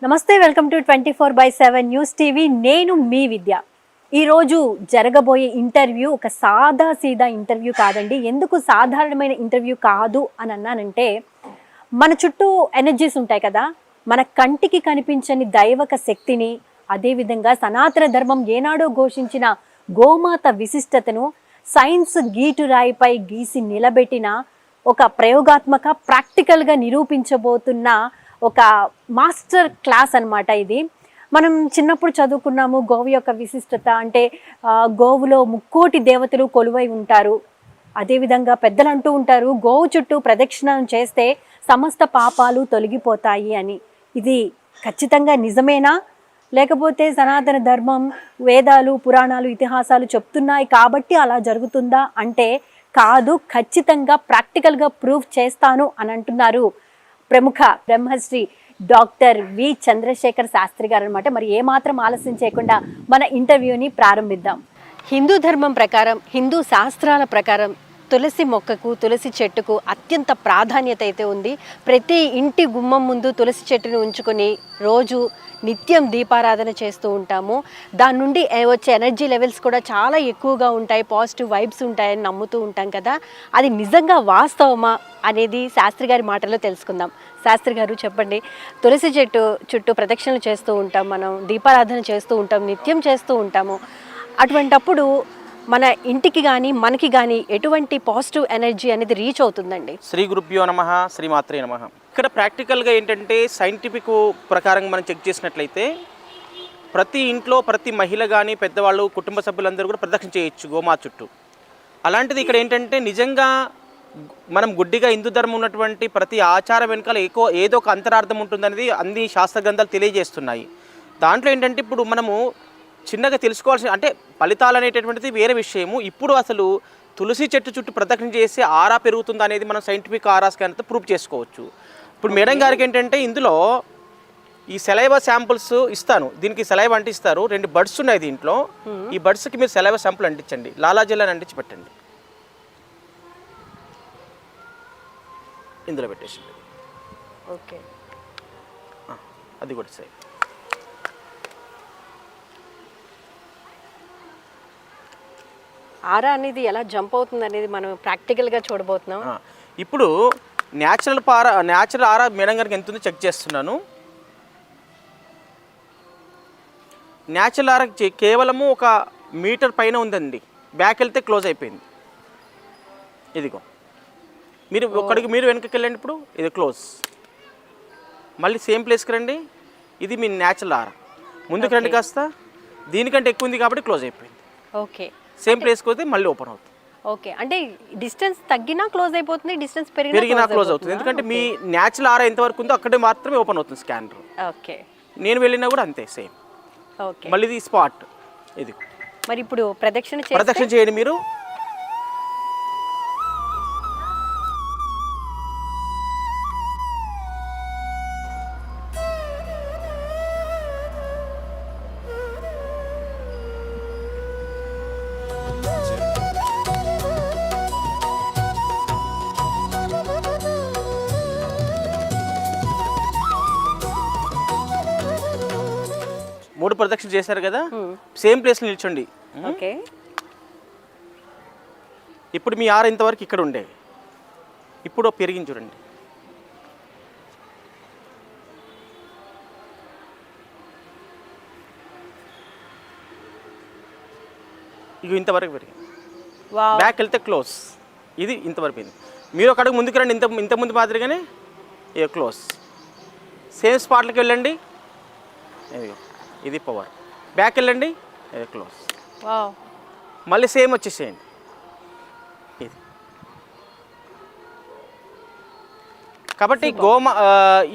నమస్తే, welcome to 24/7 news TV. నేను మీ విద్య. ఈరోజు జరగబోయే ఇంటర్వ్యూ ఒక సాదా సీదా ఇంటర్వ్యూ కాదండి. ఎందుకు సాధారణమైన ఇంటర్వ్యూ కాదు అని అన్నానంటే, మన చుట్టూ ఎనర్జీస్ ఉంటాయి కదా, మన కంటికి కనిపించని దైవక శక్తిని, అదేవిధంగా సనాతన ధర్మం ఏనాడో ఘోషించిన గోమాత విశిష్టతను సైన్స్ గీటురాయిపై గీసి నిలబెట్టిన ఒక ప్రయోగాత్మక ప్రాక్టికల్గా నిరూపించబోతున్న ఒక మాస్టర్ క్లాస్ అన్నమాట ఇది. మనం చిన్నప్పుడు చదువుకున్నాము గోవు యొక్క విశిష్టత అంటే గోవులో ముక్కోటి దేవతలు కొలువై ఉంటారు. అదేవిధంగా పెద్దలు అంటూ ఉంటారు గోవు చుట్టూ ప్రదక్షిణం చేస్తే సమస్త పాపాలు తొలగిపోతాయి అని. ఇది ఖచ్చితంగా నిజమేనా, లేకపోతే సనాతన ధర్మం వేదాలు పురాణాలు ఇతిహాసాలు చెప్తున్నాయి కాబట్టి అలా జరుగుతుందా అంటే కాదు, ఖచ్చితంగా ప్రాక్టికల్గా ప్రూవ్ చేస్తాను అని అంటున్నారు ప్రముఖ బ్రహ్మశ్రీ డాక్టర్ వి చంద్రశేఖర్ శాస్త్రి గారు అనమాట. మరి ఏమాత్రం ఆలస్యం చేయకుండా మన ఇంటర్వ్యూని ప్రారంభిద్దాం. హిందూ ధర్మం ప్రకారం, హిందూ శాస్త్రాల ప్రకారం తులసి మొక్కకు, తులసి చెట్టుకు అత్యంత ప్రాధాన్యత అయితే ఉంది. ప్రతి ఇంటి గుమ్మం ముందు తులసి చెట్టును ఉంచుకొని రోజు నిత్యం దీపారాధన చేస్తూ ఉంటాము. దాని నుండి వచ్చే ఎనర్జీ లెవెల్స్ కూడా చాలా ఎక్కువగా ఉంటాయి, పాజిటివ్ వైబ్స్ ఉంటాయని నమ్ముతూ ఉంటాం కదా. అది నిజంగా వాస్తవమా అనేది శాస్త్రి గారి మాటల్లో తెలుసుకుందాం. శాస్త్రి గారు చెప్పండి, తులసి చెట్టు చుట్టూ ప్రదక్షిణలు చేస్తూ ఉంటాం, మనం దీపారాధన చేస్తూ ఉంటాం, నిత్యం చేస్తూ ఉంటాము. అటువంటప్పుడు మన ఇంటికి కానీ మనకి కానీ ఎటువంటి పాజిటివ్ ఎనర్జీ అనేది రీచ్ అవుతుందండి? శ్రీ గురుభ్యో నమః, శ్రీమాత్రే నమః. ఇక్కడ ప్రాక్టికల్గా ఏంటంటే సైంటిఫిక్ ప్రకారంగా మనం చెక్ చేసినట్లయితే ప్రతి ఇంట్లో ప్రతి మహిళ కానీ పెద్దవాళ్ళు కుటుంబ సభ్యులందరూ కూడా ప్రదక్షిణ చేయొచ్చు గోమాత చుట్టూ. అలాంటిది ఇక్కడ ఏంటంటే నిజంగా మనం గుడ్డిగా హిందూ ధర్మం ఉన్నటువంటి ప్రతి ఆచారం వెనకాల ఏదో ఒక అంతరార్థం ఉంటుందనేది అన్ని శాస్త్ర గ్రంథాలు తెలియజేస్తున్నాయి. దాంట్లో ఏంటంటే ఇప్పుడు మనము చిన్నగా తెలుసుకోవాల్సిన అంటే ఫలితాలు అనేటటువంటిది వేరే విషయము. ఇప్పుడు అసలు తులసి చెట్టు చుట్టూ ప్రదక్షిణ చేసి ఆరా పెరుగుతుంది అనేది మనం సైంటిఫిక్ ఆరా స్కాన్తో ప్రూవ్ చేసుకోవచ్చు. ఇప్పుడు మేడం గారికి ఏంటంటే ఇందులో ఈ సెలైవా శాంపుల్స్ ఇస్తాను, దీనికి సెలైవా అంటిస్తారు. 2 బడ్స్ ఉన్నాయి దీంట్లో. ఈ బడ్స్కి మీరు సెలైవా శాంపుల్ అంటించండి, లాలాజల్లని అంటించి పెట్టండి, ఇందులో పెట్టేసింది. ఓకే, అది కూడా సరే. ఆరా అనేది ఎలా జంప్ అవుతుంది అనేది మనం ప్రాక్టికల్గా చూడబోతున్నాం. ఇప్పుడు న్యాచురల్ ఆరా మేడం గారికి ఎంత ఉందో చెక్ చేస్తున్నాను. న్యాచురల్ ఆరా కేవలము 1 మీటర్ పైన ఉందండి. బ్యాక్ వెళ్తే క్లోజ్ అయిపోయింది. ఇదిగో మీరు ఒక్కడికి మీరు వెనక్కి వెళ్ళండి. ఇప్పుడు ఇది క్లోజ్. మళ్ళీ సేమ్ ప్లేస్కి రండి. ఇది మీ న్యాచురల్ ఆరా. ముందుకు రండి కాస్త. దీనికంటే ఎక్కువ ఉంది కాబట్టి క్లోజ్ అయిపోయింది. ఓకే, సేమ్ ప్లేస్కి పోతే మళ్ళీ ఓపెన్ అవుతుంది. ఓకే, అంటే డిస్టెన్స్ తగ్గినా క్లోజ్ అయిపోతుంది, డిస్టెన్స్ పెరిగినా క్లోజ్ అవుతుంది. ఎందుకంటే మీ న్యాచురల్ ఆరా ఎంతవరకు ఉందో అక్కడే మాత్రమే ఓపెన్ అవుతుంది స్కానర్. ఓకే, నేను వెళ్ళినా కూడా అంతే సేమ్. ఓకే, మళ్ళీ ఇది స్పాట్. ఇది మరి ఇప్పుడు ప్రదక్షిణ చేయండి మీరు. మూడు ప్రదక్షిణ చేశారు కదా, సేమ్ ప్లేస్లో నిల్చోండి. ఓకే, ఇప్పుడు మీ ఆర ఇంతవరకు ఇక్కడ ఉండే, ఇప్పుడు పెరిగింది చూడండి. ఇక ఇంతవరకు పెరిగింది. బ్యాక్ వెళ్తే క్లోజ్. ఇది ఇంతవరకు అయింది. మీరు ఒక అడుగు ముందుకు రండి, ఇంత ముందు మాదిరిగానే ఇక క్లోజ్. సేమ్ స్పాట్లకి వెళ్ళండి. ఇది పవర్. బ్యాక్ వెళ్ళండి, ఇది క్లోజ్. మళ్ళీ సేమ్ వచ్చేసేయండి. ఇది కాబట్టి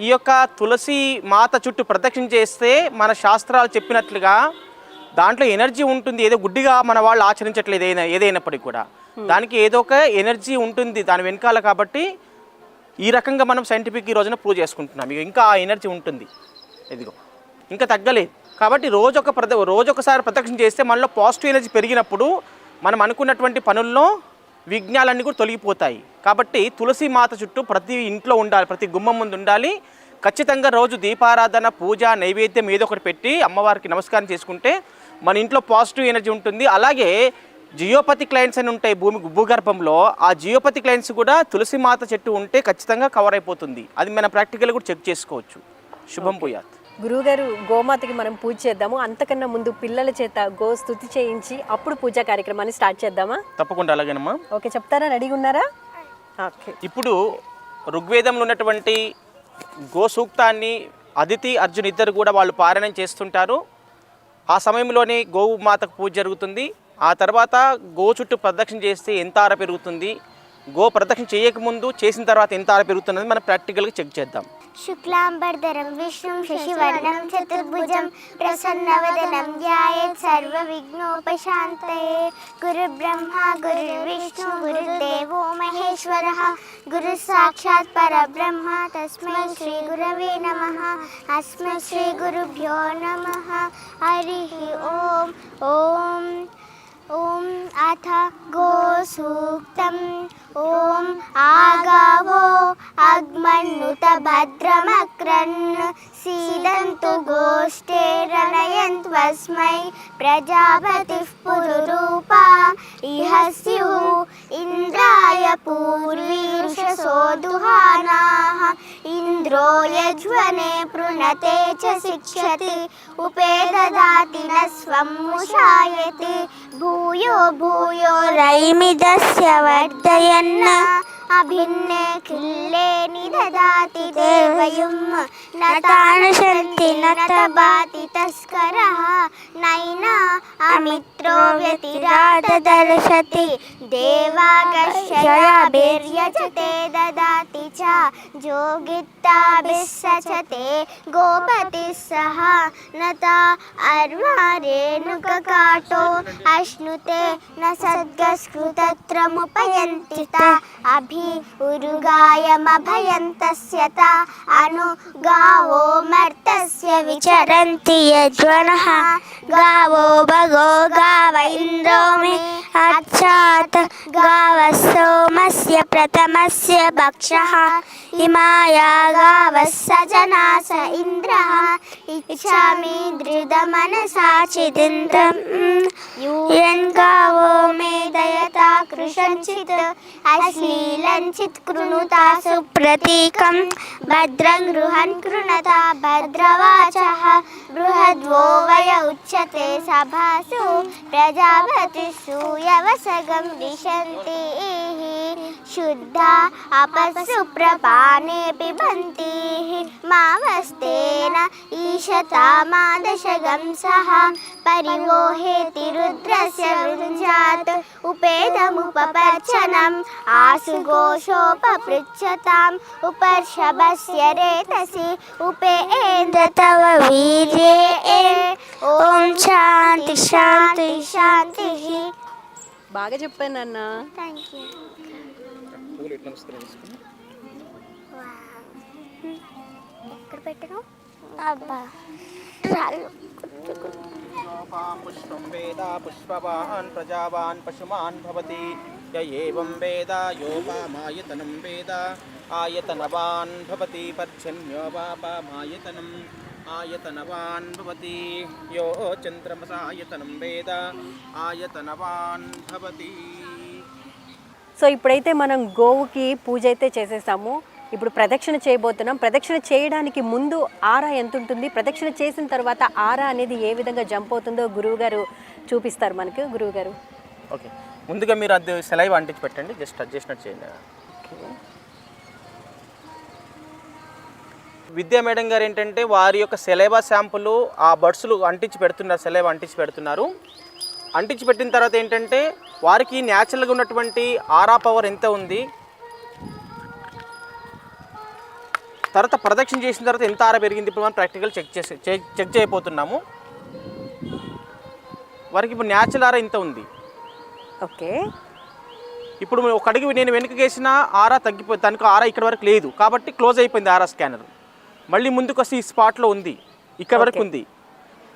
ఈ యొక్క తులసి మాత చుట్టూ ప్రదక్షిణ చేస్తే మన శాస్త్రాలు చెప్పినట్లుగా దాంట్లో ఎనర్జీ ఉంటుంది. ఏదో గుడ్డిగా మన వాళ్ళు ఆచరించట్లేదు ఏదైనప్పటికీ కూడా దానికి ఏదో ఒక ఎనర్జీ ఉంటుంది దాని వెనకాల. కాబట్టి ఈ రకంగా మనం సైంటిఫిక్ ఈ రోజున ప్రూవ్ చేసుకుంటున్నాం. ఇంకా ఆ ఎనర్జీ ఉంటుంది, ఇదిగో ఇంకా తగ్గలేదు. కాబట్టి రోజొకసారి ప్రదక్షిణ చేస్తే మనలో పాజిటివ్ ఎనర్జీ పెరిగినప్పుడు మనం అనుకున్నటువంటి పనుల్లో విఘ్నాలన్నీ కూడా తొలగిపోతాయి. కాబట్టి తులసి మాత చుట్టూ ప్రతి ఇంట్లో ఉండాలి, ప్రతి గుమ్మం ముందు ఉండాలి. ఖచ్చితంగా రోజు దీపారాధన, పూజ, నైవేద్యం ఏదో ఒకటి పెట్టి అమ్మవారికి నమస్కారం చేసుకుంటే మన ఇంట్లో పాజిటివ్ ఎనర్జీ ఉంటుంది. అలాగే జియోపతి క్లయింట్స్ అని ఉంటాయి భూగర్భంలో, ఆ జియోపతి క్లయింట్స్ కూడా తులసి మాత చెట్టు ఉంటే ఖచ్చితంగా కవర్ అయిపోతుంది. అది మనం ప్రాక్టికల్ కూడా చెక్ చేసుకోవచ్చు. శుభం భూయాత్. గురువుగారు, గోమాతకి మనం పూజ చేద్దాము. అంతకన్నా ముందు పిల్లల చేత గో స్తుతి చేయించి అప్పుడు పూజా కార్యక్రమాన్ని స్టార్ట్ చేద్దామా? తప్పకుండా, అలాగేనమ్మా. ఓకే, చెప్తారా? రెడీగా ఉన్నారా? ఓకే. ఇప్పుడు ఋగ్వేదంలో ఉన్నటువంటి గో సూక్తాన్ని అదితి, అర్జున్ ఇద్దరు కూడా వాళ్ళు పారాయణం చేస్తుంటారు. ఆ సమయంలోనే గోవు మాతకు పూజ జరుగుతుంది. ఆ తర్వాత గో చుట్టూ ప్రదక్షిణ చేస్తే ఎంత ఆర పెరుగుతుంది, గో ప్రదక్షిణ చేయకముందు చేసిన తర్వాత ఎంత ఆర పెరుగుతున్నది మనం ప్రాక్టికల్గా చెక్ చేద్దాం. శుక్లాంబరధరం విష్ణుం శశివర్ణం చతుర్భుజం ప్రసన్నవదనం ధ్యాయేత్ సర్వవిఘ్నోపశాంతయే. గురుబ్రహ్మ గురుర్విష్ణు గురుర్దేవో మహేశ్వరః గురు సాక్షాత్ పరబ్రహ్మ తస్మై శ్రీ గురవే నమః. అస్మై శ్రీ గురుభ్యో నమః. హరి ఓం. ఓం ఓం అథ గోసూక్తం. ఓం ఆగావో అగ్మన్నుత భద్రమక్రన్ సీదంతు గోష్ఠేరనయంత్వస్మై ప్రజాపతిః పురురూపా ఇహ స్యుః ఇంద్రాయ పూర్వీర్షసో దుహానాః. ఇంద్రో యజ్వనే పృణతే చ శిక్షతి ఉపేదదాతి న స్వం ముషాయతి. భూయో భూయో రైమిదస్య వర్ధయన్ అభిన్నే ఖిల్లే నిదదాతి దేవయుం నతానుశంతి నతబాతి తస్కరః నైనా అమిత్రో వ్యతిరాదర్శతి. దేవాగశ్చయాభిర్యజతే దదాతి చ జోగిత్తాభిస్సచతే గోపతిः సహ నతా అర్వారేణుకకాటో అశ్నుతే న సద్గస్కృతత్రముపయంతి త అభి ఉరుగాయమభయంతస్య త అను గావో మర్తస్య విచరంతి యజ్వనః. గావో భగో గావ ఇంద్రో మే అచ్చాత్ గావः సోమస్య ప్రథమస్య భక్షః. ఇమాయా గావः సజనాస ఇంద్రః ఇచ్ఛామి దృఢమనసా చిదింద్రం. యన్ గావో మే దయతా కృషంచిత్ అశ్లీలంచిత్ కృణుతా సుప్రతీకం. భద్రం గృహన్ కృణతా భద్రవాచః. బృహద్వో వయ ఉచ్యతే సభాసు ప్రజాపతి సూయవసగం విశంతి. శుద్ధా అపస్సు ప్రపానే పిబంతి మావస్తేన ఈశతా మాదశగం సహ. పరివోహేతి రుద్రస్య వృంజాత్ ఉపేదముపపర్చనం. ఆసు ఘోషోపపృచ్ఛతాం ఉపర్షభస్య రేతసి ఉపేంద్ర తవ వీర్యే. ఓం శాంతి శాంతి శాంతి. బాగా చెప్పాను అన్న. Thank you. ఎక్కడ పెట్టను? అబ్బా రాళ్ళు. పుష్పం వేద పుష్పవాహన్ ప్రజావాన్ పశుమాన్ భవతి. య ఏవం వేద యోపామాయతనం వేద ఆయతనవాన్ భవతి. పర్జన్యో వాపామాయతనం ఆయతనవాన్ భవతి. యో చంద్రమసాయతనం వేద ఆయతనవాన్ భవతి. సో ఇప్పుడైతే మనం గోవుకి పూజ అయితే చేసేసాము. ఇప్పుడు ప్రదక్షిణ చేయబోతున్నాం. ప్రదక్షిణ చేయడానికి ముందు ఆరా ఎంత ఉంటుంది, ప్రదక్షిణ చేసిన తర్వాత ఆరా అనేది ఏ విధంగా జంప్ అవుతుందో గురువుగారు చూపిస్తారు మనకు. గురువుగారు, ఓకే, ముందుగా మీరు అది సెలైవ్ అంటించి పెట్టండి. జస్ట్ టచ్ చేసినట్టు చేయండి. విద్యా మేడం గారు ఏంటంటే వారి యొక్క సెలైవా శాంపుల్ ఆ బడ్స్లు అంటించి పెడుతున్నారు. సెలైవా అంటించి పెడుతున్నారు. అంటించి పెట్టిన తర్వాత ఏంటంటే వారికి న్యాచురల్గా ఉన్నటువంటి ఆరా పవర్ ఎంత ఉంది, తర్వాత ప్రదక్షిణ చేసిన తర్వాత ఎంత ఆరా పెరిగింది ఇప్పుడు మనం ప్రాక్టికల్ చెక్ చేయబోతున్నాము. వారికి ఇప్పుడు న్యాచురల్ ఆరా ఇంత ఉంది. ఓకే, ఇప్పుడు ఒక అడుగు నేను వెనుక వేసిన ఆరా తగ్గిపోయింది. తనకు ఆరా ఇక్కడ వరకు లేదు కాబట్టి క్లోజ్ అయిపోయింది ఆరా స్కానర్. మళ్ళీ ముందుకు వస్తే ఈ స్పాట్లో ఉంది, ఇక్కడ వరకు ఉంది.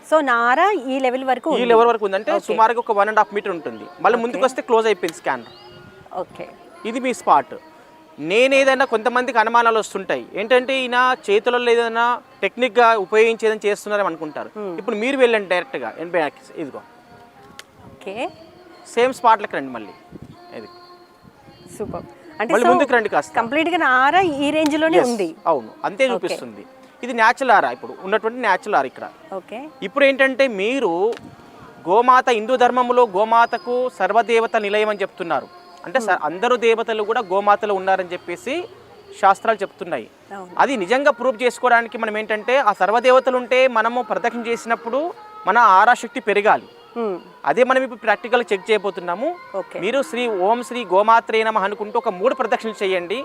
సో నా ఆరా ఈ లెవెల్ వరకు ఉంది, అంటే సుమారుగా ఒక 1.5 మీటర్ ఉంటుంది. మళ్ళీ ముందుకు వస్తే క్లోజ్ అయిపోయింది స్కానర్. ఓకే, ఇది మీ స్పాట్. నేనేదైనా కొంతమందికి అనుమానాలు వస్తుంటాయి ఏంటంటే ఈయన చేతులలో ఏదైనా టెక్నిక్గా ఉపయోగించేదని చేస్తున్నారని అనుకుంటారు. ఇప్పుడు మీరు వెళ్ళండి డైరెక్ట్గా ఇదిగో ఓకే సేమ్ స్పాట్లకు రండి మళ్ళీ ఇది సూపర్. అంటే మళ్ళీ ముందుకు రండి కాస్త. కంప్లీట్గా నా ఆరా ఈ రేంజ్లోనే ఉంది. అవును అంతే చూపిస్తుంది. ఇది న్యాచురల్ ఆరా ఇప్పుడు ఉన్నటువంటి న్యాచురల్ ఆరా ఇక్కడ. ఓకే ఇప్పుడు ఏంటంటే మీరు గోమాత హిందూ ధర్మంలో గోమాతకు సర్వదేవత నిలయం అని చెప్తున్నారు. అంటే అందరూ దేవతలు కూడా గోమాతలో ఉన్నారని చెప్పేసి శాస్త్రాలు చెప్తున్నాయి. అది నిజంగా ప్రూవ్ చేసుకోవడానికి మనం ఏంటంటే ఆ సర్వదేవతలు ఉంటే మనము ప్రదక్షిణ చేసినప్పుడు మన ఆరాశక్తి పెరగాలి. అదే మనం ఇప్పుడు ప్రాక్టికల్ చెక్ చేయబోతున్నాము. మీరు ఓం శ్రీ గోమాత్రే నమః అనుకుంటూ ఒక 3 ప్రదక్షిణలు చేయండి.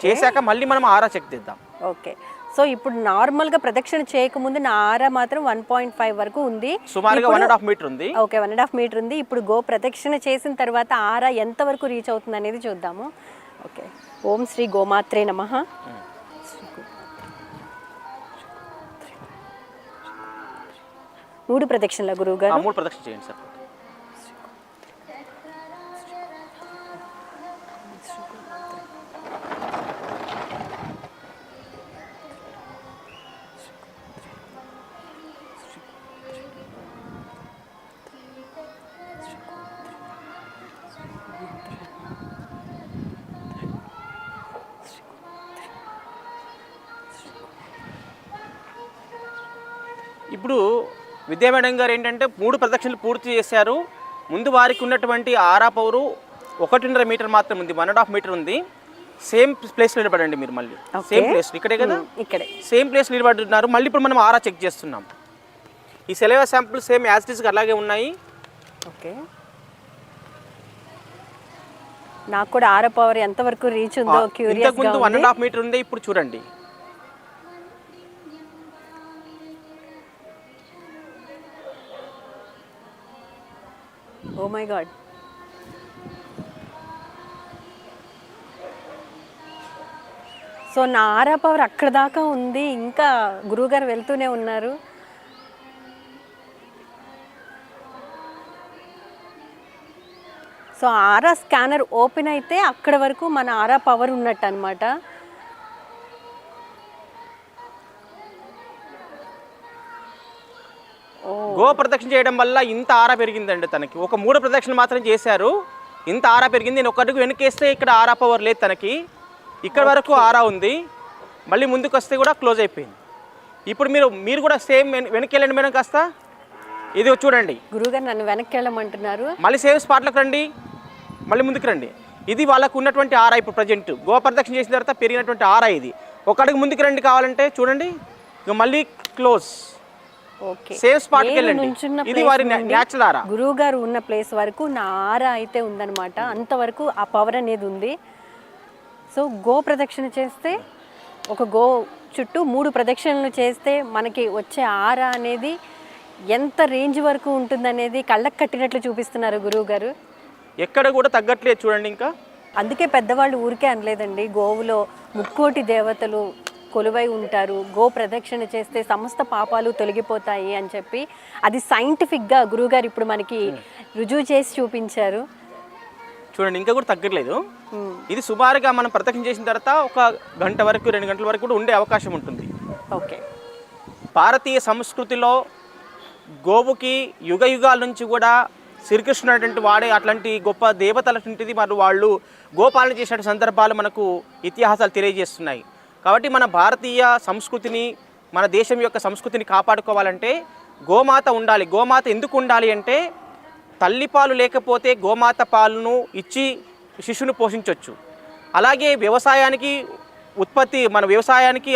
చేశాక మళ్ళీ మనం ఆరా చెక్ చేద్దాం. ఓకే. సో ఇప్పుడు నార్మల్గా ప్రదక్షిణ చేయకముందు నా ఆరా మాత్రం 1.5 వరకు ఉంది, సుమారుగా 1.5 మీటర్ ఉంది. ఓకే 1.5 మీటర్ ఉంది. ఇప్పుడు గో ప్రదక్షిణ చేసిన తర్వాత ఆరా ఎంత వరకు రీచ్ అవుతుంది అనేది చూద్దాము. ఓకే ఓం శ్రీ గోమాత్రే నమః. 3 ప్రదక్షిణల గురువు గారు. 3 ప్రదక్షిణ చేయండి సార్. ఇప్పుడు విద్యా మేడం గారు ఏంటంటే 3 ప్రదక్షిణలు పూర్తి చేశారు. ముందు వారికి ఉన్నటువంటి ఆరా పవరు 1.5 మీటర్ మాత్రం ఉంది, 1.5 మీటర్ ఉంది. సేమ్ ప్లేస్లో నిలబడండి మీరు మళ్ళీ. సేమ్ ప్లేస్ ఇక్కడే కదా, ఇక్కడే సేమ్ ప్లేస్ నిలబడుతున్నారు. మళ్ళీ ఇప్పుడు మనం ఆరా చెక్ చేస్తున్నాం. ఈ సెలవా శాంపుల్ సేమ్ యాజ్ ఇట్ ఈస్గా అలాగే ఉన్నాయి. ఓకే నాకు కూడా ఆరా పవర్ ఎంతవరకు రీచ్ ఉందో క్యూరియస్. ఇంతకుముందు 1.5 మీటర్ ఉంది, ఇప్పుడు చూడండి. ఓ మై గాడ్. సో నా ఆరా పవర్ అక్కడ దాకా ఉంది, ఇంకా గురువుగారు వెళ్తూనే ఉన్నారు. సో ఆరా స్కానర్ ఓపెన్ అయితే అక్కడ వరకు మన ఆరా పవర్ ఉన్నట్టు అనమాట. గో ప్రదక్షిణ చేయడం వల్ల ఇంత ఆరా పెరిగిందండి తనకి. ఒక 3 ప్రదక్షిణలు మాత్రం చేశారు, ఇంత ఆరా పెరిగింది. నేను ఒక అడుగు వెనకేస్తే ఇక్కడ ఆరా పవర్ లేదు తనకి, ఇక్కడ వరకు ఆరా ఉంది. మళ్ళీ ముందుకు వస్తే కూడా క్లోజ్ అయిపోయింది. ఇప్పుడు మీరు కూడా సేమ్ వెనక్కి వెళ్ళండి మేడం కాస్త. ఇది చూడండి గురువుగారు నన్ను వెనక్కి వెళ్ళమంటున్నారు. మళ్ళీ సేమ్ స్పాట్లకు రండి, మళ్ళీ ముందుకు రండి. ఇది వాళ్ళకు ఉన్నటువంటి ఆరా. ఇప్పుడు ప్రజెంట్ గో ప్రదక్షిణ చేసిన తర్వాత పెరిగినటువంటి ఆరా ఇది. ఒక అడుగు ముందుకు రండి కావాలంటే చూడండి, ఇక మళ్ళీ క్లోజ్. సేమ్ స్పాట్కి వెళ్ళండి. ఇది వారి న్యాచురల్ ఆరా. గురువు గారు ఉన్న ప్లేస్ వరకు నా ఆరా అయితే ఉందన్నమాట, అంతవరకు ఆ పవర్ అనేది ఉంది. సో గో ప్రదక్షిణ చేస్తే, ఒక గో చుట్టూ 3 ప్రదక్షిణలు చేస్తే మనకి వచ్చే ఆరా అనేది ఎంత రేంజ్ వరకు ఉంటుందనేది కళ్ళకు కట్టినట్లు చూపిస్తున్నారు గురువు గారు. ఎక్కడ కూడా తగ్గట్లేదు చూడండి. ఇంకా అందుకే పెద్దవాళ్ళు ఊరికే అనలేదండి, గోవులో 3 దేవతలు కొలువై ఉంటారు, గో ప్రదక్షిణ చేస్తే సమస్త పాపాలు తొలగిపోతాయి అని చెప్పి. అది సైంటిఫిక్గా గురువుగారు ఇప్పుడు మనకి రుజువు చేసి చూపించారు. చూడండి ఇంకా కూడా తగ్గట్లేదు. ఇది సుమారుగా మనం ప్రదక్షిణ చేసిన తర్వాత ఒక గంట వరకు 2 గంటల వరకు కూడా ఉండే అవకాశం ఉంటుంది. ఓకే. భారతీయ సంస్కృతిలో గోవుకి యుగ యుగాల నుంచి కూడా శ్రీకృష్ణుడు అటువంటి వాడే అట్లాంటి గొప్ప దేవతలటువంటిది మరి వాళ్ళు గోపాలన చేసిన సందర్భాలు మనకు ఇతిహాసాలు తెలియజేస్తున్నాయి. కాబట్టి మన భారతీయ సంస్కృతిని, మన దేశం యొక్క సంస్కృతిని కాపాడుకోవాలంటే గోమాత ఉండాలి. గోమాత ఎందుకు ఉండాలి అంటే తల్లిపాలు లేకపోతే గోమాత పాలను ఇచ్చి శిశువును పోషించవచ్చు. అలాగే వ్యవసాయానికి ఉత్పత్తి, మన వ్యవసాయానికి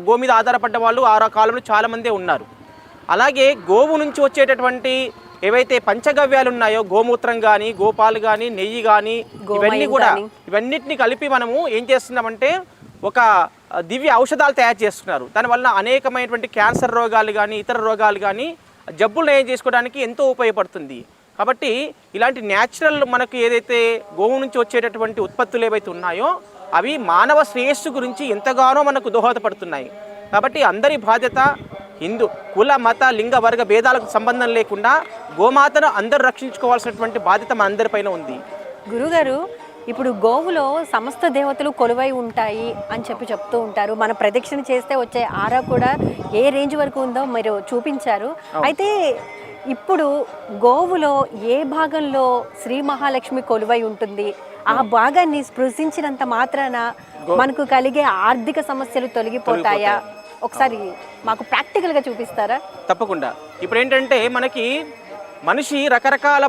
గో మీద ఆధారపడ్డ వాళ్ళు ఆ కాలంలో చాలామందే ఉన్నారు. అలాగే గోవు నుంచి వచ్చేటటువంటి ఏవైతే పంచగవ్యాలు ఉన్నాయో, గోమూత్రం కానీ, గోపాలు కానీ, నెయ్యి కానీ, ఇవన్నీ కూడా ఇవన్నిటిని కలిపి మనము ఏం చేస్తున్నామంటే ఒక దివ్య ఔషధాలు తయారు చేస్తున్నారు. దానివల్ల అనేకమైనటువంటి క్యాన్సర్ రోగాలు కానీ, ఇతర రోగాలు కానీ, జబ్బులు నయం చేసుకోవడానికి ఎంతో ఉపయోగపడుతుంది. కాబట్టి ఇలాంటి న్యాచురల్ మనకు ఏదైతే గోవు నుంచి వచ్చేటటువంటి ఉత్పత్తులు ఏవైతే ఉన్నాయో అవి మానవ శ్రేయస్సు గురించి ఎంతగానో మనకు దోహదపడుతున్నాయి. కాబట్టి అందరి బాధ్యత, హిందూ కుల మత లింగ వర్గ భేదాలకు సంబంధం లేకుండా గోమాతను అందరూ రక్షించుకోవాల్సినటువంటి బాధ్యత మన అందరిపైన ఉంది. గురుగారు ఇప్పుడు గోవులో సమస్త దేవతలు కొలువై ఉంటాయి అని చెప్తూ ఉంటారు. మన ప్రదక్షిణ చేస్తే వచ్చే ఆరా కూడా ఏ రేంజ్ వరకు ఉందో మీరు చూపించారు. అయితే ఇప్పుడు గోవులో ఏ భాగంలో శ్రీ మహాలక్ష్మి కొలువై ఉంటుంది, ఆ భాగాన్ని స్పృశించినంత మాత్రాన మనకు కలిగే ఆర్థిక సమస్యలు తొలగిపోతాయా? ఒకసారి మాకు ప్రాక్టికల్గా చూపిస్తారా? తప్పకుండా. ఇప్పుడు ఏంటంటే మనకి మనిషి రకరకాల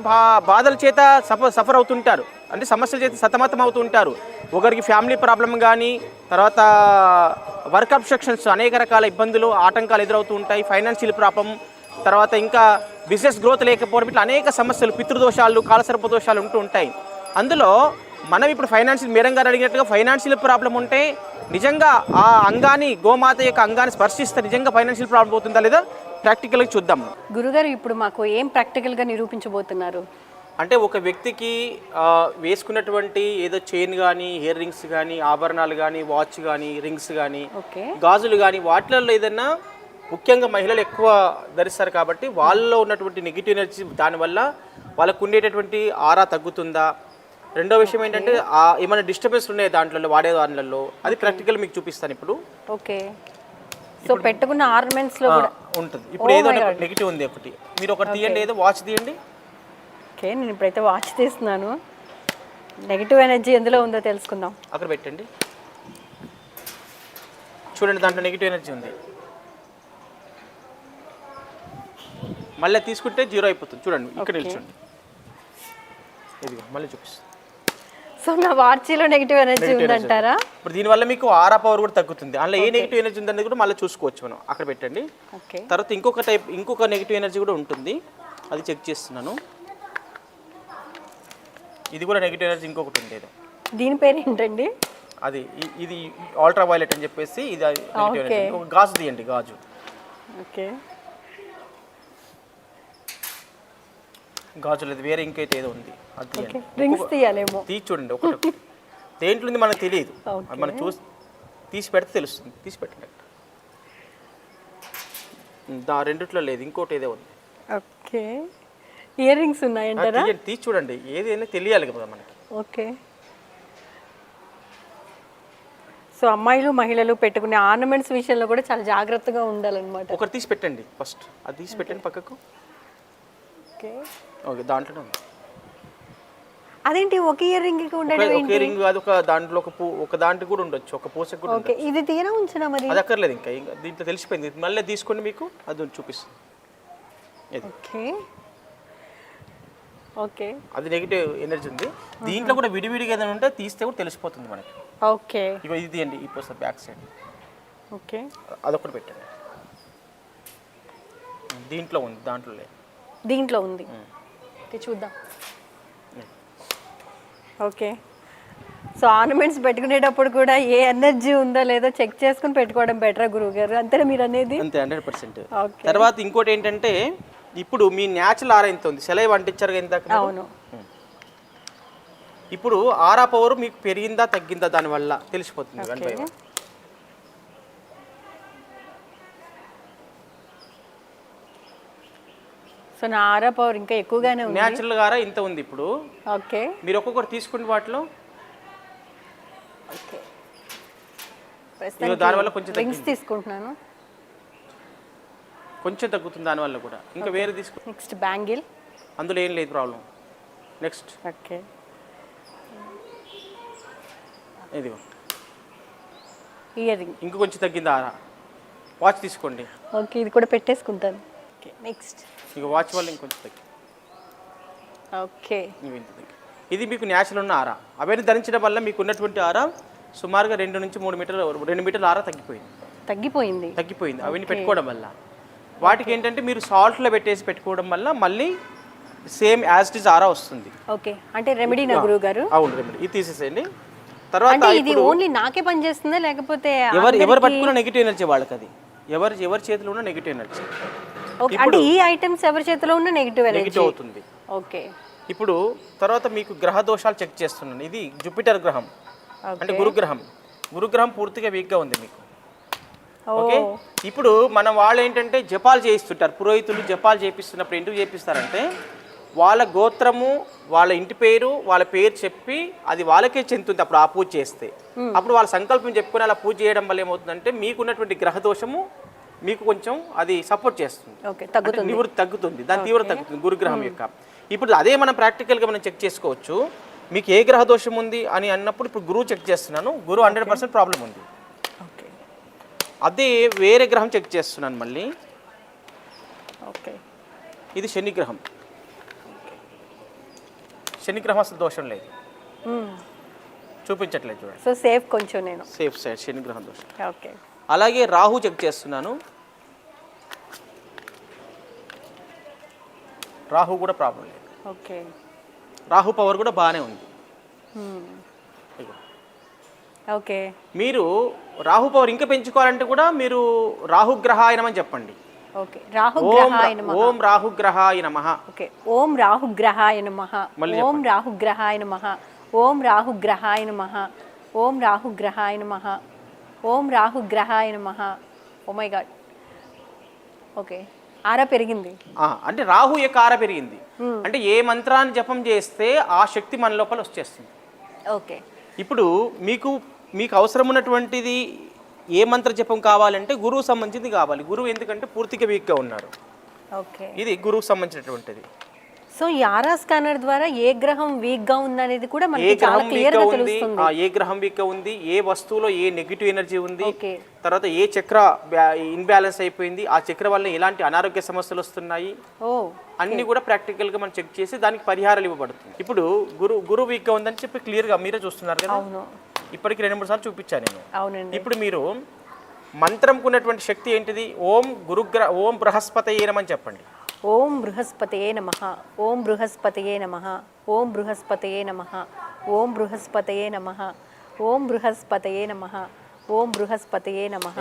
బాధల చేత సఫర్ అవుతుంటారు, అంటే సమస్యల చేత సతమతం అవుతుంటారు. ఒకరికి ఫ్యామిలీ ప్రాబ్లం కానీ, తర్వాత వర్క్ అబ్స్ట్రక్షన్స్, అనేక రకాల ఇబ్బందులు ఆటంకాలు ఎదురవుతూ ఉంటాయి, ఫైనాన్షియల్ ప్రాబ్లం, తర్వాత ఇంకా బిజినెస్ గ్రోత్ లేకపోవడం, ఇట్లా అనేక సమస్యలు, పితృదోషాలు, కాలసర్ప దోషాలు ఉంటూ ఉంటాయి. అందులో మనం ఇప్పుడు ఫైనాన్షియల్, మీరంగా అడిగినట్టుగా ఫైనాన్షియల్ ప్రాబ్లం ఉంటే నిజంగా ఆ అంగాన్ని, గోమాత యొక్క అంగాన్ని స్పర్శిస్తే నిజంగా ఫైనాన్షియల్ ప్రాబ్లం అవుతుందా లేదా ప్రాక్టికల్గా చూద్దాం. గురుగారు ఇప్పుడు మాకు ఏం ప్రాక్టికల్గా నిరూపించబోతున్నారు? అంటే ఒక వ్యక్తికి వేసుకున్నటువంటి ఏదో చైన్ కానీ, ఇయర్ రింగ్స్ కానీ, ఆభరణాలు కానీ, వాచ్ కానీ, రింగ్స్ కానీ, గాజులు కానీ, వాటిల్లో ఏదైనా ముఖ్యంగా మహిళలు ఎక్కువ ధరిస్తారు కాబట్టి వాళ్ళలో ఉన్నటువంటి నెగిటివ్ ఎనర్జీ దానివల్ల వాళ్ళకు ఉండేటటువంటి ఆరా తగ్గుతుందా? రెండో విషయం ఏంటంటే ఏమైనా డిస్టర్బెన్స్ ఉన్నాయి దాంట్లో, వాడే దాంట్లో, అది ప్రాక్టికల్ మీకు చూపిస్తాను ఇప్పుడు. ఓకే. సో పెట్టుకున్న ఆర్నమెంట్స్ లో కూడా ఉంటుంది. ఇప్పుడు ఏదో నెగిటివ్ ఉంది ఒకటి, మీరు ఒకటి తీయండి, ఏదో వాచ్ తీయండి. ఓకే, నేను ఇప్పుడైతే వాచ్ తీస్తున్నాను. నెగిటివ్ ఎనర్జీ ఎందులో ఉందో తెలుసుకుందాం. అక్కడ పెట్టండి, చూడండి, దాంట్లో నెగిటివ్ ఎనర్జీ ఉంది. మళ్ళీ తీసుకుంటే జీరో అయిపోతుంది. చూడండి, ఇక్కడ నిల్చోండి, ఇదిగో మళ్ళీ చూపిస్తుంది. సో నా వాచ్లో నెగిటివ్ ఎనర్జీ ఉందంటారా? ఇప్పుడు దీనివల్ల మీకు ఆరా పవర్ కూడా తగ్గుతుంది. అందులో ఏ నెగిటివ్ ఎనర్జీ ఉందనేది కూడా మళ్ళీ చూసుకోవచ్చు మనం. అక్కడ పెట్టండి. తర్వాత ఇంకొక నెగిటివ్ ఎనర్జీ కూడా ఉంటుంది, అది చెక్ చేస్తున్నాను. ఇది కూడా నెగిటివ్ ఎనర్జీ ఇంకొకటి ఉండేది. దీని పేరు ఏంటండి? అది ఇది అల్ట్రా వైలెట్ అని చెప్పేసి, ఇది నెగిటివ్ ఎనర్జీ. ఒక గాజు తీయండి, గాజు. ఓకే, గాజులు అది వేరే ఇంకైతే ఏదో ఉంది, అది రింగ్స్ తీయాలేమో. తీసి చూడండి, ఒకటి దేంట్లో ఉంది మనకు తెలియదు, అది మనం తీసి పెడితే తెలుస్తుంది. తీసి పెట్టండి, రెండిట్లో లేదు, ఇంకోటి ఏదో ఉంది. ఓకే, ఇయర్ రింగ్స్ ఉన్నాయంటారా? తీసి చూడండి, ఏదైనా తెలియాలి కదా మనకి. ఓకే. సో అమ్మాయిలు మహిళలు పెట్టుకునే ఆర్నమెంట్స్ విషయంలో కూడా చాలా జాగ్రత్తగా ఉండాలన్నమాట. ఒకటి తీసి పెట్టండి ఫస్ట్, అది తీసి పెట్టండి పక్కకు. ఓకే, దాంట్లోనే ఉంది. అదేంటి ఒక ఇయర్ రింగ్ ఉండడం? ఒక రింగ్ కాదు, ఒక దాంట్లో ఒక దాంట్లో కూడా ఉండొచ్చు, ఒక పూసకు కూడా. ఓకే, ఇది తీయనా ఉంచినా మరి? అది అక్కర్లేదు, ఇంకా దీంట్లో తెలిసిపోయింది. మళ్ళీ తీసుకోండి, మీకు అది చూపిస్తుంది. ఓకే ఓకే, అది నెగిటివ్ ఎనర్జీ ఉంది. దీంట్లో కూడా విడివిడిగా ఏదైనా ఉంటే తీస్తే కూడా తెలిసిపోతుంది మనకి. ఓకే, ఇగో ఇది తీయండి, ఈ పూస బ్యాక్ సైడ్. ఓకే, అదొకటి పెట్టండి. దీంట్లో ఉంది, దాంట్లో లేదు. దీంట్లో ఉంది. ఓకే, చూద్దాం. ఓకే, సో ఆర్నమెంట్స్ పెట్టుకునేటప్పుడు కూడా ఏ ఎనర్జీ ఉందో లేదో చెక్ చేసుకుని పెట్టుకోవడం బెటరా గురువు గారు? అంతేనా మీరు అనేది? అంతే, 100%. తర్వాత ఇంకోటి ఏంటంటే, ఇప్పుడు మీ న్యాచురల్ ఆరా ఎంత ఉంది, సెలవు అంటించారు ఇందాక. అవును. ఇప్పుడు ఆరా పవర్ మీకు పెరిగిందా తగ్గిందా దానివల్ల తెలిసిపోతుంది. సో నా ఆరా పవర్ ఇంకా ఎక్కువగానే ఉంది. న్యాచురల్ ఆరా ఇంత ఉంది ఇప్పుడు. ఓకే, మీరు ఒక్కొక్కరు తీసుకుని వాటిలో దానివల్ల కొంచెం రింగ్స్ తీసుకుంటున్నాను, కొంచెం తగ్గుతుంది దానివల్ల కూడా. ఇంకా వేరే తీసుకో. నెక్స్ట్ బ్యాంగిల్, అందులో ఏం లేదు ప్రాబ్లం. నెక్స్ట్ ఓకే, ఇదిగో ఇయర్ రింగ్, ఇంకా కొంచెం తగ్గింది ఆరా. వాచ్ తీసుకోండి. ఓకే, ఇది కూడా పెట్టేసుకుంటాను. ఓకే, నెక్స్ట్ ఇక వాచ్ వల్ల ఇంకొంచెం తగ్గి. ఓకే, ఇది మీకు న్యాచురల్ ఉన్న ఆరా. అవన్నీ ధరించడం వల్ల మీకు ఉన్నటువంటి ఆరా సుమారుగా 2 నుంచి 3 మీటర్లు, 2 మీటర్ల ఆరా తగ్గిపోయింది అవన్నీ పెట్టుకోవడం వల్ల. వాటికి ఏంటంటే మీరు సాల్ట్లో పెట్టుకోవడం వల్ల మళ్ళీ సేమ్ యాజ్ ఇట్ ఈజ్ ఆరా వస్తుంది. ఓకే, అంటే రెమెడీ నా గురువు గారు? అవును, రెమెడీ. ఇది తీసేసేయండి. తర్వాత ఇది ఓన్లీ నాకే పని చేస్తుందా లేకపోతే ఎవరు పట్టుకున్న నెగిటివ్ ఎనర్జీ వాళ్ళకి, అది ఎవరి చేతిలో ఉన్న నెగిటివ్ ఎనర్జీ. అంటే ఈ ఐటమ్స్ ఎవరి చేతిలో ఉన్న నెగిటివ్ ఎనర్జీ అవుతుంది. ఓకే, ఇప్పుడు తర్వాత మీకు గ్రహ దోషాలు చెక్ చేస్తున్నాను. ఇది జూపిటర్ గ్రహం, అంటే గురుగ్రహం పూర్తిగా వీక్గా ఉంది మీకు. ఓకే, ఇప్పుడు మన వాళ్ళు ఏంటంటే జపాలు చేయిస్తుంటారు, పురోహితులు జపాలు చేపిస్తున్నప్పుడు ఎందుకు చేపిస్తారంటే వాళ్ళ గోత్రము, వాళ్ళ ఇంటి పేరు, వాళ్ళ పేరు చెప్పి అది వాళ్ళకే చెందుతుంది అప్పుడు ఆ పూజ చేస్తే. అప్పుడు వాళ్ళ సంకల్పం చెప్పుకొని అలా పూజ చేయడం వల్ల ఏమవుతుందంటే మీకున్నటువంటి గ్రహ దోషము మీకు కొంచెం అది సపోర్ట్ చేస్తుంది, ఓకే, తగ్గుతుంది, నివృత్తి తగ్గుతుంది, దాని తీవ్రత తగ్గుతుంది గురుగ్రహం యొక్క. ఇప్పుడు అదే మనం ప్రాక్టికల్గా మనం చెక్ చేసుకోవచ్చు. మీకు ఏ గ్రహ దోషం ఉంది అని అన్నప్పుడు ఇప్పుడు గురువు చెక్ చేస్తున్నాను, గురువు 100% ప్రాబ్లం ఉంది. ఓకే, అదే వేరే గ్రహం చెక్ చేస్తున్నాను మళ్ళీ. ఓకే, ఇది శనిగ్రహం. శనిగ్రహం అసలు దోషం లేదు, చూపించట్లేదు చూడండి. సో సేఫ్ కొంచెం నేను. సేఫ్ సైడ్ శనిగ్రహం దోషం. ఓకే, అలాగే రాహు చెక్ చేస్తున్నాను, రాహు కూడా ప్రాబ్లం లేదు. ఓకే, రాహు పవర్ కూడా బాగానే ఉంది. ఇదిగో. ఓకే, మీరు రాహు పవర్ ఇంకా పెంచుకోవాలంటే కూడా మీరు రాహుగ్రహాయ నమః చెప్పండి. ఓకే, రాహుగ్రహాయ నమః. ఓం రాహుగ్రహాయ నమః. ఓకే, ఓం రాహుగ్రహాయ నమః. ఓం రాహుగ్రహాయ నమః. ఓం రాహుగ్రహాయ నమః. ఓం రాహుగ్రహాయ నమః. ఓం రాహుగ్రహాయ నమః. Oh my god. ఓకే, ఆరా పెరిగింది. అంటే రాహు యొక్క ఆర పెరిగింది. అంటే ఏ మంత్రాన్ని జపం చేస్తే ఆ శక్తి మన లోపల వచ్చేస్తుంది. ఓకే, ఇప్పుడు మీకు అవసరం ఉన్నటువంటిది ఏ మంత్ర జపం కావాలంటే గురువు సంబంధించింది కావాలి. గురువు ఎందుకంటే పూర్తిగా వీక్గా ఉన్నారు. ఓకే, ఇది గురువుకు సంబంధించినటువంటిది. సో ఈ ఆరా స్కానర్ ద్వారా ఏ గ్రహం వీక్ గా ఉందనేది కూడా ఏ మనకి చాలా గ్రహం క్లియర్ వీక్గా గా ఉంది, తెలుస్తుంది. ఏ గ్రహం వీక్గా ఉంది, ఏ వస్తువులో ఏ నెగిటివ్ ఎనర్జీ ఉంది, ఓకే, తర్వాత ఏ చక్ర ఇన్బ్యాలెన్స్ అయిపోయింది, ఆ చక్ర వల్ల ఎలాంటి అనారోగ్య సమస్యలు వస్తున్నాయి, ఓ అన్ని కూడా ప్రాక్టికల్గా మనం చెక్ చేసి దానికి పరిహారాలు ఇవ్వబడుతుంది. ఇప్పుడు గురువు వీక్గా ఉందని చెప్పి క్లియర్గా మీరే చూస్తున్నారు కదా. అవును, ఇప్పటికి 2-3 సార్లు చూపించాను నేను. అవునండి. ఇప్పుడు మీరు మంత్రంకు ఉన్నటువంటి శక్తి ఏంటిది? ఓం బృహస్పతయే నమః అని చెప్పండి. ఓం బృహస్పతయే నమః. ఓం బృహస్పతయే నమః. ఓం బృహస్పతయే నమః. ఓం బృహస్పతయే నమః. ఓం బృహస్పతయే నమః. ఓం బృహస్పతయే నమః.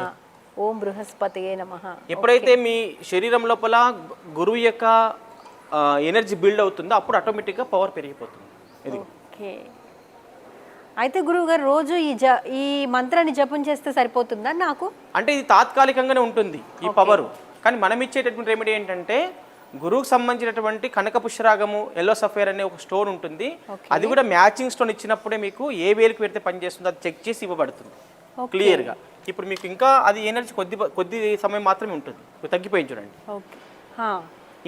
ఓం బృహస్పతయే నమః. ఎప్పుడైతే మీ శరీరం లోపల గురువు యొక్క ఎనర్జీ బిల్డ్ అవుతుందో అప్పుడు ఆటోమేటిక్గా పవర్ పెరిగిపోతుంది. ఇది ఓకే, అయితే గురువు గారు రోజు ఈ మంత్రాన్ని జపం చేస్తే సరిపోతుందా నాకు? అంటే ఇది తాత్కాలికంగానే ఉంటుంది ఈ పవరు. కానీ మనం ఇచ్చేటటువంటి రెమెడీ ఏంటంటే గురువుకు సంబంధించినటువంటి కనక పుష్యరాగము, ఎల్లో సఫేర్ అనే ఒక స్టోన్ ఉంటుంది. అది కూడా మ్యాచింగ్ స్టోన్ ఇచ్చినప్పుడే మీకు ఏ వేలుకి పెడితే పనిచేస్తుందో అది చెక్ చేసి ఇవ్వబడుతుంది క్లియర్గా. ఇప్పుడు మీకు ఇంకా అది ఎనర్జీ కొద్ది సమయం మాత్రమే ఉంటుంది, తగ్గిపోయింది చూడండి. ఓకే,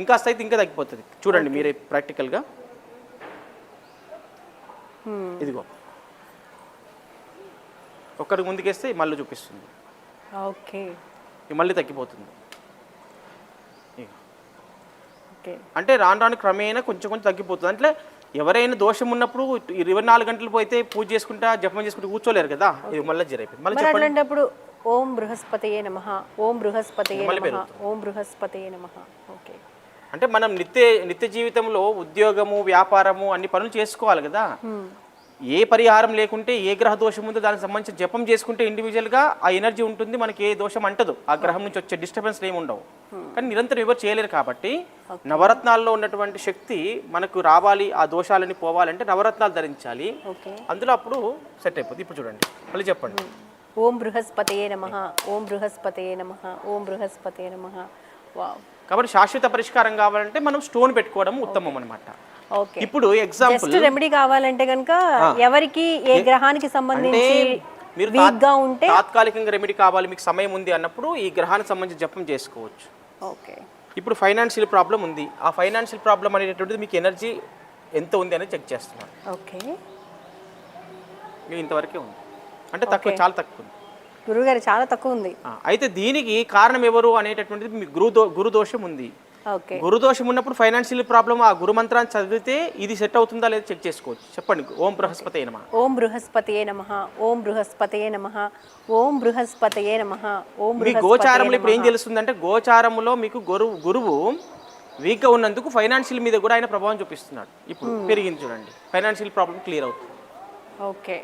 ఇంకా అయితే ఇంకా తగ్గిపోతుంది చూడండి మీరే ప్రాక్టికల్గా. ఇదిగో ఒక్కడికి ముందుకేస్తే మళ్ళీ చూపిస్తుంది. ఓకే, మళ్ళీ తగ్గిపోతుంది. ఓకే, అంటే రాను క్రమేణా కొంచెం తగ్గిపోతుంది. అంటే ఎవరైనా దోషం ఉన్నప్పుడు 24 గంటలు పోతే పూజ చేసుకుంటా జపం చేసుకుంటూ కూర్చోలేరు కదా. ఇది మళ్ళీ జరిగిపోయింది. మళ్ళీ చెప్పండి. అలాంటప్పుడు ఓం బృహస్పతయే నమః. ఓం బృహస్పతయే నమః. ఓం బృహస్పతయే నమః. ఓకే, అంటే మనం నిత్య జీవితంలో ఉద్యోగము, వ్యాపారము అన్ని పనులు చేసుకోవాలి కదా. ఏ పరిహారం లేకుంటే ఏ గ్రహ దోషం ఉందో దానికి సంబంధించి జపం చేసుకుంటే ఇండివిజువల్గా ఆ ఎనర్జీ ఉంటుంది, మనకి ఏ దోషం అంటదు, ఆ గ్రహం నుంచి వచ్చే డిస్టర్బెన్స్ ఏమి ఉండవు. కానీ నిరంతరం ఎవరు చేయలేరు కాబట్టి నవరత్నాల్లో ఉన్నటువంటి శక్తి మనకు రావాలి, ఆ దోషాలని పోవాలంటే నవరత్నాలు ధరించాలి. అందులో అప్పుడు సెట్ అయిపోతుంది. ఇప్పుడు చూడండి, మళ్ళీ చెప్పండి. ఓం బృహస్పతయే నమః. ఓం బృహస్పతయే నమః. ఓం బృహస్పతయే నమః. వావ్. కాబట్టి శాశ్వత పరిష్కారం కావాలంటే మనం స్టోన్ పెట్టుకోవడం ఉత్తమం అన్నమాట. ఓకే, ఇప్పుడు ఎగ్జాంపుల్ జస్ట్ రెమెడీ కావాలంటే కనుక ఎవరికి ఏ గ్రహానికి సంబంధించి మీరు వీక్ గా ఉంటే తాత్కాలికంగా రెమెడీ కావాలి, మీకు సమయం ఉంది అన్నప్పుడు ఈ గ్రహానికి సంబంధించి జపం చేసుకోవచ్చు. ఓకే, ఇప్పుడు ఫైనాన్షియల్ ప్రాబ్లం ఉంది, ఆ ఫైనాన్షియల్ ప్రాబ్లం అనేటటువంటిది మీకు ఎనర్జీ ఎంత ఉంది అనేది చెక్ చేస్తున్నాను. ఓకే, మీకు ఇంతవరకే ఉంది, అంటే తక్కువ, చాలా తక్కువ ఉంది గురుగారు, చాలా తక్కువ ఉంది. అయితే దీనికి కారణం ఎవరు అనేటటువంటిది మీకు గురుదోషం ఉంది. ఓకే, గురుదోషం ఉన్నప్పుడు ఫైనాన్షియల్ ప్రాబ్లం ఆ గురు మంత్రాన్ని చదివితే ఇది సెట్ అవుతుందా లేదా చెక్ చేసుకోవచ్చు. చెప్పండి. ఓం బృహస్పతయే నమః. ఓం బృహస్పతయే నమః. ఓం బృహస్పతయే నమః. ఓం బృహస్పతయే నమః. ఓం మీ గోచారంలో ఇప్పుడు ఏం తెలుస్తుందంటే గోచారంలో మీకు గురువు వీక్గా ఉన్నందుకు ఫైనాన్షియల్ మీద కూడా ఆయన ప్రభావం చూపిస్తున్నాడు. ఇప్పుడు పెరిగింది చూడండి, ఫైనాన్షియల్ ప్రాబ్లం క్లియర్ అవుతుంది. ఓకే,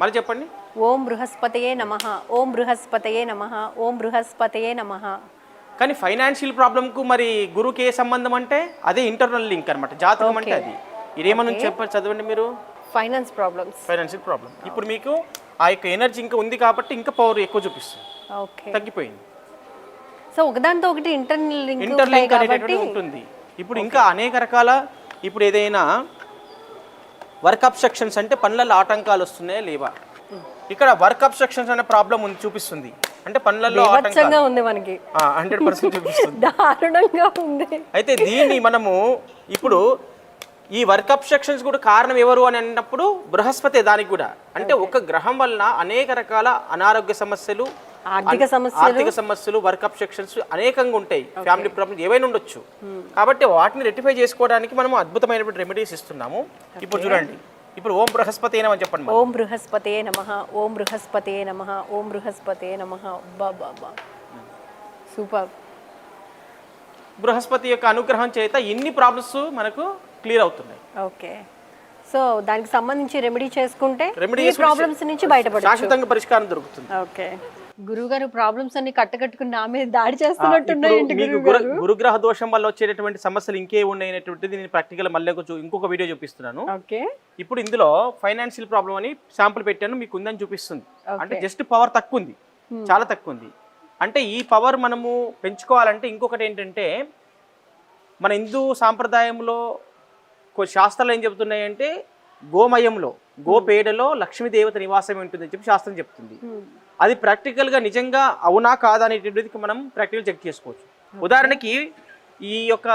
మళ్ళీ చెప్పండి. ఓం బృహస్పతయే నమః. ఓం బృహస్పతయే నమః. ఓం బృహస్పతయే నమః. కానీ ఫైనాన్షియల్ ప్రాబ్లంకు మరి గురువుకి ఏ సంబంధం అంటే అదే ఇంటర్నల్ లింక్ అనమాట, జాతకం అంటే అది. ఇదేమని చదవండి మీరు. Finance problems, financial problem. ఇప్పుడు మీకు ఆ యొక్క ఎనర్జీ ఇంకా ఉంది కాబట్టి ఇంకా పవర్ ఎక్కువ చూపిస్తుంది. ఓకే, తగ్గిపోయింది. సో ఒకదాంతో ఒకటి ఇంటర్నల్ లింక్ అనేటటువంటి ఉంటుంది. ఇప్పుడు ఇంకా అనేక రకాల ఇప్పుడు ఏదైనా వర్క్ అబ్స్ట్రక్షన్స్ అంటే పనులలో ఆటంకాలు వస్తున్నాయా లేవా? ఇక్కడ వర్క్ అబ్స్ట్రక్షన్స్ అనే ప్రాబ్లం ఉంది చూపిస్తుంది, అంటే పనులలో బీభత్సంగా ఉంది మనకి 100% చూపిస్తుంది. దారుణంగా ఉంది. అయితే దీన్ని మనము ఇప్పుడు ఈ వర్క్ అబ్స్ట్రక్షన్స్ కూడా కారణం ఎవరు అని అన్నప్పుడు బృహస్పతి దానికి కూడా, అంటే ఒక గ్రహం వలన అనేక రకాల అనారోగ్య సమస్యలు, ఆర్థిక సమస్యలు, వర్క్ అబ్స్ట్రక్షన్స్ అనేకంగా ఉంటాయి, ఫ్యామిలీ ప్రాబ్లమ్స్ ఏవైనా ఉండొచ్చు. కాబట్టి వాటిని రెక్టిఫై చేసుకోవడానికి మనం అద్భుతమైనటువంటి రెమెడీస్ ఇస్తున్నాము. ఇప్పుడు చూడండి, ఇప్పుడు ఓం బృహస్పతి అని చెప్పండి. ఓం బృహస్పతే నమః, ఓం బృహస్పతే నమః, ఓం బృహస్పతే నమః. బాబా సూపర్. బృహస్పతి యొక్క అనుగ్రహం చేత ఇన్ని ప్రాబ్లమ్స్ మనకు క్లియర్ అవుతున్నాయి. ఓకే, సో దానికి సంబంధించి రెమెడీ చేసుకుంటే ఈ ప్రాబ్లమ్స్ నుంచి బయటపడవచ్చు, శాశ్వతంగా పరిష్కారం దొరుకుతుంది. ఓకే గురుగారు, ప్రాబ్లమ్స్ అన్ని కట్టకట్టుకుని నా మీద దాడి చేస్తున్నట్టున్నాయండి. గురుగ్రహ దోషం వల్ల వచ్చేటటువంటి సమస్యలు ఇంకే ఉన్నాయనేటువంటిది నేను ప్రాక్టికల్ మళ్ళీ ఇంకొక వీడియో చూపిస్తున్నాను. ఓకే, ఇప్పుడు ఇందులో ఫైనాన్షియల్ ప్రాబ్లం అని శాంపుల్ పెట్టాను, మీకు ఉందని చూపిస్తుంది. అంటే జస్ట్ పవర్ తక్కువ ఉంది, చాలా తక్కువ ఉంది. అంటే ఈ పవర్ మనము పెంచుకోవాలంటే ఇంకొకటి ఏంటంటే, మన హిందూ సాంప్రదాయంలో కొన్ని శాస్త్రాలు ఏం చెబుతున్నాయంటే, గోమయంలో గోపేడలో లక్ష్మీదేవత నివాసం ఉంటుందని చెప్పి శాస్త్రం చెప్తుంది. అది ప్రాక్టికల్గా నిజంగా అవునా కాదా అనేటువంటిది మనం ప్రాక్టికల్ చెక్ చేసుకోవచ్చు. ఉదాహరణకి ఈ యొక్క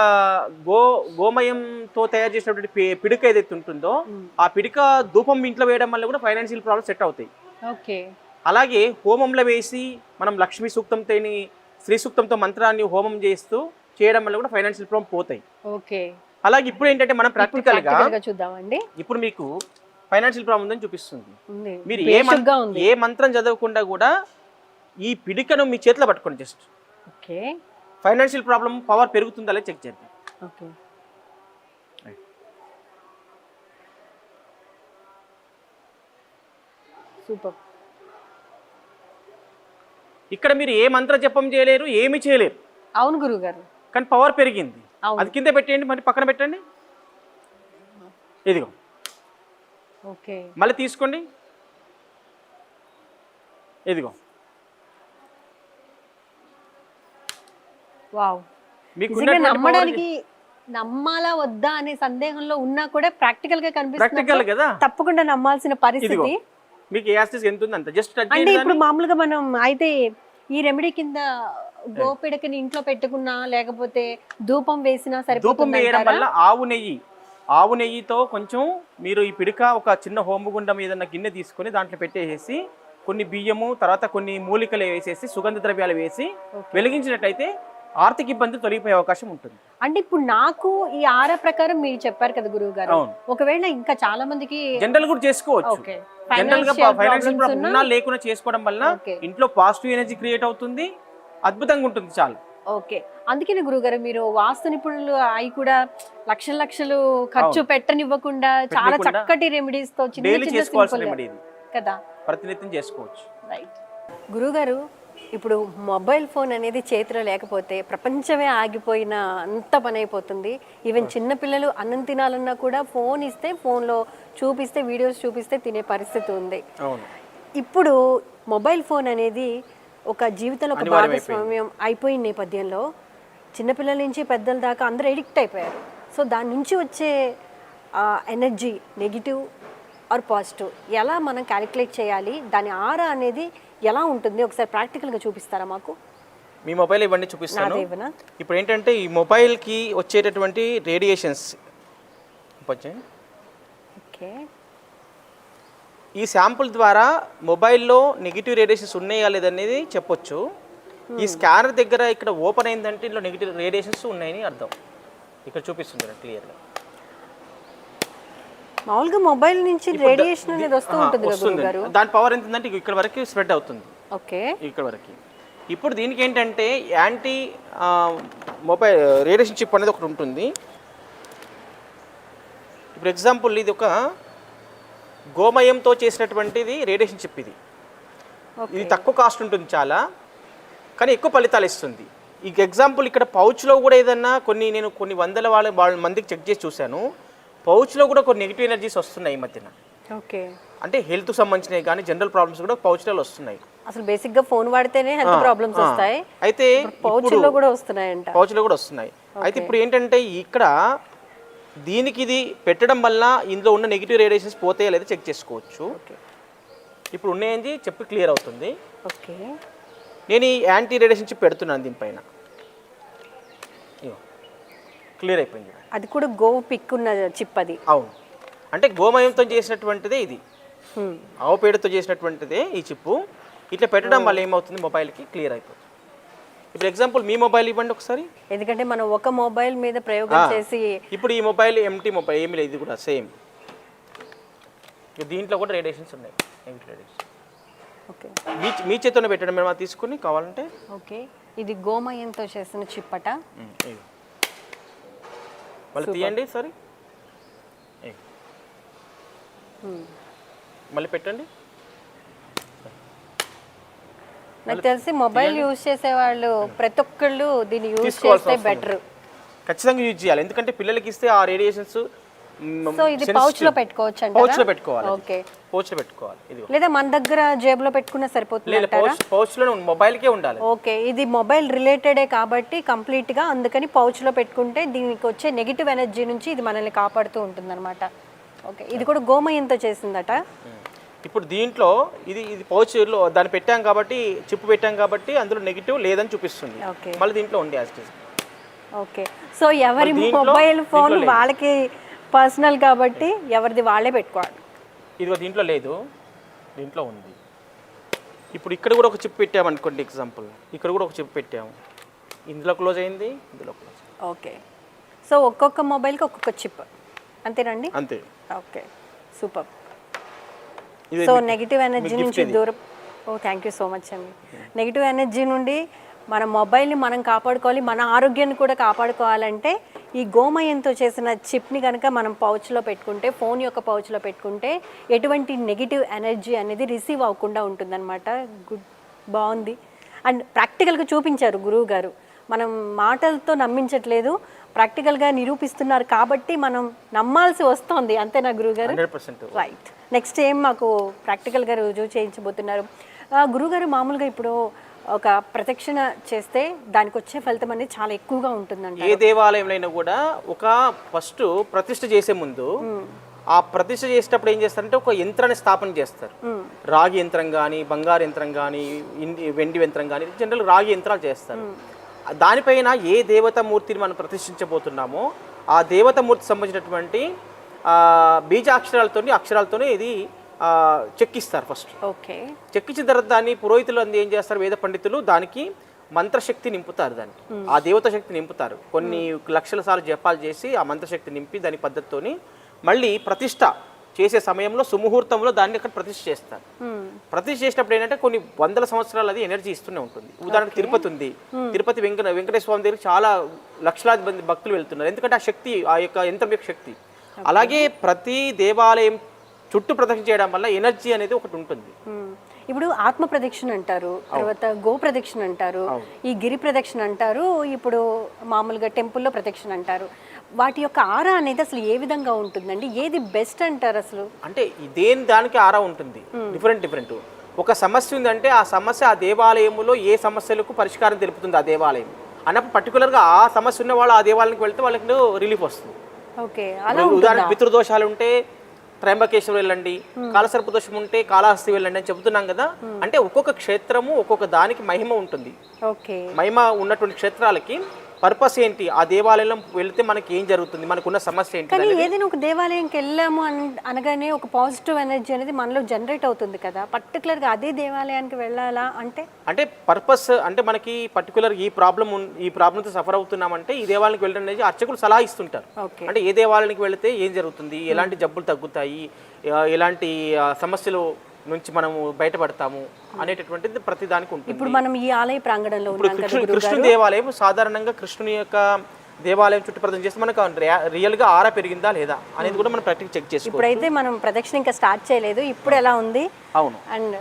గోమయంతో తయారు చేసినటువంటి పిడిక ఏదైతే ఉంటుందో, ఆ పిడిక ధూపం ఇంట్లో వేయడం వల్ల కూడా ఫైనాన్షియల్ ప్రాబ్లమ్స్ సెట్ అవుతాయి. ఓకే, అలాగే హోమంలో వేసి మనం లక్ష్మీ సూక్తంతో శ్రీ సూక్తంతో మంత్రాన్ని హోమం చేస్తూ చేయడం వల్ల కూడా ఫైనాన్షియల్ ప్రాబ్లం పోతాయి. ఓకే, అలాగే ఇప్పుడు ఏంటంటే మనం ప్రాక్టికల్ గా చూద్దామండి. ఇప్పుడు మీకు ఫైనాన్షియల్ ప్రాబ్లం ఉందని చూపిస్తుంది. మీరు ఏ మంత్రం చదవకుండా కూడా ఈ పిడికను మీ చేతిలో పట్టుకోండి. Just okay, financial problem power పెరుగుతుందా లేదా చెక్ చేద్దాం. Okay, super. ఇక్కడ మీరు ఏ మంత్ర జపం చేయలేరు, ఏమి చేయలేరు. అవును గురుగారు, కానీ పవర్ పెరిగింది. అది కింద పెట్టేయండి, మరి పక్కన పెట్టండి. ఇదిగో, ఓకే, మళ్ళీ తీసుకోండి. ఇదిగో, వావ్. మీకు నమ్మడానికి నమ్మాలా వద్దా అనే సందేహంలో ఉన్నా కూడా ప్రాక్టికల్ గా కనిపిస్తుంది కదా, తప్పకుండా నమ్మాల్సిన పరిస్థితి. మీకు యాసిస్ ఎంత ఉంది అంత జస్ట్ అంటే ఇప్పుడు మామూలుగా మనం అయితే ఈ రెమెడీ కింద గోపిడకని ఇంట్లో పెట్టుకున్నా లేకపోతే ధూపం వేసినా సరిపోతుంది. ధూపం వేయడం వల్ల ఆవు నెయ్యితో కొంచెం మీరు ఈ పిడిక ఒక చిన్న హోమగుండం ఏదన్నా గిన్నె తీసుకొని దాంట్లో పెట్టేసి కొన్ని బియ్యము తర్వాత కొన్ని మూలికలు వేసేసి సుగంధ ద్రవ్యాలు వేసి వెలిగించినట్టయితే ఆర్థిక ఇబ్బంది తొలగిపోయే అవకాశం ఉంటుంది. అంటే ఇప్పుడు నాకు ఈ ఆరా ప్రకారం మీరు చెప్పారు కదా గురువు గారు, ఒకవేళ ఇంకా చాలా మందికి జనరల్ కూడా చేసుకోవచ్చు. జనరల్ గా ఫైనాన్షియల్ ప్రాబ్లం ఉన్నా లేకుండా చేసుకోవడం వల్ల ఇంట్లో పాజిటివ్ ఎనర్జీ క్రియేట్ అవుతుంది, అద్భుతంగా ఉంటుంది చాలా. ఓకే, అందుకనే గురుగారు మీరు వాస్తు నిపుణులు అయి కూడా లక్షలు ఖర్చు పెట్టనివ్వకుండా చాలా చక్కటి రెమెడీస్ తో కదా ప్రతినిత్యం చేసుకోవచ్చు. రైట్ గురుగారు, ఇప్పుడు మొబైల్ ఫోన్ అనేది చేతిలో లేకపోతే ప్రపంచమే ఆగిపోయిన అంత పని అయిపోతుంది. ఈవెన్ చిన్నపిల్లలు అన్నం తినాలన్నా కూడా ఫోన్ ఇస్తే ఫోన్లో చూపిస్తే వీడియోస్ చూపిస్తే తినే పరిస్థితి ఉంది. ఇప్పుడు మొబైల్ ఫోన్ అనేది ఒక జీవితంలో ఒక భాగస్వామ్యం అయిపోయిన నేపథ్యంలో చిన్నపిల్లల నుంచి పెద్దల దాకా అందరూ ఎడిక్ట్ అయిపోయారు. సో దాని నుంచి వచ్చే ఎనర్జీ నెగిటివ్ ఆర్ పాజిటివ్ ఎలా మనం క్యాలిక్యులేట్ చేయాలి, దాని ఆరా అనేది ఎలా ఉంటుంది ఒకసారి ప్రాక్టికల్గా చూపిస్తారా మాకు? మీ మొబైల్ ఇవన్నీ చూపిస్తాను. ఇప్పుడు ఏంటంటే ఈ మొబైల్కి వచ్చేటటువంటి రేడియేషన్స్ ఓకే, ఈ శాంపుల్ ద్వారా మొబైల్లో నెగిటివ్ రేడియేషన్స్ ఉన్నాయా లేదనేది చెప్పొచ్చు. ఈ స్కానర్ దగ్గర ఇక్కడ ఓపెన్ అయిందంటే ఇందులో నెగిటివ్ రేడియేషన్స్ ఉన్నాయని అర్థం. ఇక్కడ చూపిస్తుంది క్లియర్గా. మామూలుగా మొబైల్ నుంచి రేడియేషన్ అనేది వస్తూ ఉంటుంది గురుగారు, దాని పవర్ ఎంత ఉందంటే ఇక్కడ వరకు స్ప్రెడ్ అవుతుంది. ఓకే, ఇక్కడ వరకు. ఇప్పుడు దీనికి ఏంటంటే యాంటీ మొబైల్ రేడియేషన్ చిప్ అనేది ఒకటి ఉంటుంది. ఇప్పుడు ఎగ్జాంపుల్ ఇది ఒక గోమయంతో చేసినటువంటిది రేడియేషన్ చిప్. ఇది తక్కువ కాస్ట్ ఉంటుంది చాలా, కానీ ఎక్కువ ఫలితాలు ఇస్తుంది. ఈ ఎగ్జాంపుల్ ఇక్కడ పౌచ్లో కూడా ఏదన్నా కొన్ని వందల వాళ్ళ మందికి చెక్ చేసి చూశాను, పౌచ్లో కూడా కొన్ని నెగిటివ్ ఎనర్జీస్ వస్తున్నాయి ఈ మధ్యన. ఓకే, అంటే హెల్త్ సంబంధించినవి కానీ జనరల్ ప్రాబ్లమ్స్ కూడా పౌచ్లలో వస్తున్నాయి. అసలు బేసిక్ గా ఫోన్ వాడితేనే హెల్త్ ప్రాబ్లమ్స్ వస్తాయి, అయితే పౌచ్లో కూడా వస్తున్నాయంట. పౌచ్లో కూడా వస్తున్నాయి. అయితే ఇప్పుడు ఏంటంటే ఇక్కడ దీనికి ఇది పెట్టడం వల్ల ఇందులో ఉన్న నెగిటివ్ రేడియేషన్స్ పోతాయో లేదో చెక్ చేసుకోవచ్చు. ఓకే ఇప్పుడు ఉన్నాయండి చెప్పి క్లియర్ అవుతుంది. ఓకే నేను ఈ యాంటీ రేడియేషన్ చిప్ పెడుతున్నాను దీనిపైన, క్లియర్ అయిపోయింది. అది కూడా గో పిక్ ఉన్న చిప్ అది. అవును, అంటే గోమయంతో చేసినటువంటిదే ఇది, ఆవు పేడతో చేసినటువంటిదే ఈ చిప్పు. ఇట్లా పెట్టడం వల్ల ఏమవుతుంది, మొబైల్కి క్లియర్ అయిపోతుంది. ఇప్పుడు ఎగ్జాంపుల్ మీ మొబైల్ ఇవ్వండి ఒకసారి. ఎందుకంటే మనం ఒక మొబైల్ మీద ప్రయోగం చేసి, ఇప్పుడు ఈ మొబైల్ ఎంటీ మొబైల్ ఏమి లేదు, ఇది కూడా సేమ్. దీంట్లో కూడా రేడియేషన్స్ ఉన్నాయి, రేడియేషన్. ఓకే మీ చేతిలోనే పెట్టడం మేము తీసుకుని కావాలంటే. ఓకే ఇది గోమయంతో చేసిన చిప్ అట. మళ్ళీ తీయండి సరే, మళ్ళీ పెట్టండి. నాకు తెలిసి మొబైల్ యూజ్ చేసే వాళ్ళు ప్రతి ఒక్కళ్ళు దీన్ని యూజ్ చేస్తే బెటర్. ఖచ్చితంగా యూజ్ చేయాలి, ఎందుకంటే పిల్లలకి ఇస్తే ఆ రేడియేషన్స్. సో ఇది పౌచ్ లో పెట్టుకోవచ్చు అంటే పౌచ్ లో పెట్టుకోవాలి. ఓకే పౌచ్ లో పెట్టుకోవాలి. ఇది లేదా మన దగ్గర జేబులో పెట్టుకున్నా సరిపోతుంది అంటారా? పౌచ్ లో మొబైల్ కే ఉండాలి. ఓకే ఇది మొబైల్ రిలేటెడే కాబట్టి కంప్లీట్ గా, అందుకని పౌచ్ లో పెట్టుకుంటే దీనికి వచ్చే నెగిటివ్ ఎనర్జీ నుంచి ఇది మనల్ని కాపాడుతూ ఉంటుంది అనమాట. ఓకే ఇది కూడా గోమయంతో చేసిందట. ఇప్పుడు దీంట్లో ఇది పౌచ్లో దాన్ని పెట్టాం కాబట్టి, చిప్పు పెట్టాం కాబట్టి అందులో నెగిటివ్ లేదని చూపిస్తుంది. ఓకే మళ్ళీ దీంట్లో ఉంది యాస్టిస్. ఓకే సో ఎవరి మొబైల్ ఫోన్ వాళ్ళకి పర్సనల్ కాబట్టి ఎవరిది వాళ్ళే పెట్టుకోవాలి. ఇదిగో దీంట్లో లేదు, దీంట్లో ఉంది. ఇప్పుడు ఇక్కడ కూడా ఒక చిప్ పెట్టామనుకోండి ఎగ్జాంపుల్, ఇక్కడ కూడా ఒక చిప్ పెట్టాము, ఇందులో క్లోజ్ అయింది, ఇందులో క్లోజ్. ఓకే సో ఒక్కొక్క మొబైల్కి ఒక్కొక్క చిప్ అంతేనండి? అంతే. Okay super. So negative energy నుంచి దూరం. ఓ థ్యాంక్ యూ సో మచ్ అండి. నెగిటివ్ ఎనర్జీ నుండి మన మొబైల్ని మనం కాపాడుకోవాలి, మన ఆరోగ్యాన్ని కూడా కాపాడుకోవాలంటే ఈ గోమయంతో చేసిన చిప్ని కనుక మనం పౌచ్లో పెట్టుకుంటే, ఫోన్ యొక్క పౌచ్లో పెట్టుకుంటే ఎటువంటి నెగిటివ్ ఎనర్జీ అనేది రిసీవ్ అవ్వకుండా ఉంటుందన్నమాట. గుడ్, బాగుంది. అండ్ ప్రాక్టికల్గా చూపించారు గురువు గారు. మనం మాటలతో నమ్మించట్లేదు, ప్రాక్టికల్గా నిరూపిస్తున్నారు కాబట్టి మనం నమ్మాల్సి వస్తుంది. అంతేనా గురువుగారు? 100%. రైట్. నెక్స్ట్ ఏం మాకు ప్రాక్టికల్గా రుజువు చేయించబోతున్నారు గురుగారు? మామూలుగా ఇప్పుడు ఒక ప్రదక్షిణ చేస్తే దానికి వచ్చే ఫలితం అనేది చాలా ఎక్కువగా ఉంటుందండి. ఏ దేవాలయంలో కూడా ఒక ఫస్ట్ ప్రతిష్ఠ చేసే ముందు ఆ ప్రతిష్ఠ చేసేటప్పుడు ఏం చేస్తారంటే ఒక యంత్రాన్ని స్థాపన చేస్తారు. రాగి యంత్రం కానీ, బంగారు యంత్రం కానీ, వెండి యంత్రం కానీ, జనరల్ రాగి యంత్రాలు చేస్తారు. దానిపైన ఏ దేవతామూర్తిని మనం ప్రతిష్ఠించబోతున్నామో ఆ దేవతామూర్తి సంబంధించినటువంటి అక్షరాలతోనే ఇది చెక్కిస్తారు ఫస్ట్. ఓకే చెక్కించిన తర్వాత దాన్ని పురోహితులు ఏం చేస్తారు, వేద పండితులు దానికి మంత్రశక్తి నింపుతారు, దానికి ఆ దేవత శక్తి నింపుతారు. కొన్ని లక్షల సార్లు జపాలు చేసి ఆ మంత్రశక్తి నింపి దాని పద్ధతితోని మళ్ళీ ప్రతిష్ట చేసే సమయంలో సుముహూర్తంలో దాన్ని అక్కడ ప్రతిష్ఠ చేస్తారు. ప్రతిష్ఠ చేసినప్పుడు ఏంటంటే కొన్ని వందల సంవత్సరాలు అది ఎనర్జీ ఇస్తూనే ఉంటుంది. ఉదాహరణకు తిరుపతి ఉంది, తిరుపతి వెంకటేశ్వర స్వామి దగ్గర చాలా లక్షలాది మంది భక్తులు వెళ్తున్నారు, ఎందుకంటే ఆ శక్తి, ఆ యొక్క యంత్రం యొక్క శక్తి. అలాగే ప్రతి దేవాలయం చుట్టూ ప్రదక్షిణ చేయడం వల్ల ఎనర్జీ అనేది ఒకటి ఉంటుంది. ఇప్పుడు ఆత్మ ప్రదక్షిణ అంటారు, తర్వాత గో ప్రదక్షిణ అంటారు, ఈ గిరి ప్రదక్షిణ అంటారు, ఇప్పుడు మామూలుగా టెంపుల్లో ప్రదక్షిణ అంటారు. వాటి యొక్క ఆరా అనేది అసలు ఏ విధంగా ఉంటుందండి? ఏది బెస్ట్ అంటారు అసలు? అంటే దేని దానికి ఆరా ఉంటుంది, డిఫరెంట్. ఒక సమస్య ఉందంటే ఆ సమస్య ఆ దేవాలయంలో ఏ సమస్యలకు పరిష్కారం తెలుపుతుంది ఆ దేవాలయం అన్నప్పుడు పర్టికులర్గా ఆ సమస్య ఉన్న వాళ్ళు ఆ దేవాలయానికి వెళ్తే వాళ్ళకి రిలీఫ్ వస్తుంది. ఓకే ఉదాహరణ పితృదోషాలు ఉంటే త్రయంబకేశ్వరం వెళ్ళండి, కాలసర్ప దోషం ఉంటే కాళహస్తి వెళ్ళండి అని చెబుతున్నాం కదా. అంటే ఒక్కొక్క క్షేత్రము ఒక్కొక్క దానికి మహిమ ఉంటుంది. మహిమ ఉన్నటువంటి క్షేత్రాలకి పర్పస్ ఏంటి, ఆ దేవాలయంలో వెళితే మనకి ఏం జరుగుతుంది, మనకున్న సమస్య ఏంటి. కానీ ఏదైనా ఒక దేవాలయంకి వెళ్ళాము అనగానే ఒక పాజిటివ్ ఎనర్జీ అనేది మనలో జనరేట్ అవుతుంది కదా, పర్టికులర్గా అదే దేవాలయానికి వెళ్ళాలా అంటే పర్పస్ అంటే మనకి పర్టికులర్ ఈ ప్రాబ్లంతో సఫర్ అవుతున్నామంటే ఈ దేవాలయానికి వెళ్ళడం అనేది అర్చకులు సలహా ఇస్తుంటారు. అంటే ఏ దేవాలయానికి వెళితే ఏం జరుగుతుంది, ఎలాంటి జబ్బులు తగ్గుతాయి, ఎలాంటి సమస్యలు నుంచి మనము బయటపడతాము అనేటటువంటిది ప్రతి దానికి ఉంటుంది. ఇప్పుడు మనం ఈ ఆలయ ప్రాంగణంలో కృష్ణుని దేవాలయం సాధారణంగా కృష్ణుని యొక్క దేవాలయం చుట్టూ ప్రదక్షిణ చేస్తే మనకు రియల్ గా ఆరా పెరిగిందా లేదా అనేది కూడా మనం ప్రాక్టికల్ చెక్ చేసుకోవచ్చు. ఇప్పుడైతే మనం ప్రదక్షిణ ఇంకా స్టార్ట్ చేయలేదు, ఇప్పుడు ఎలా ఉంది? అవును,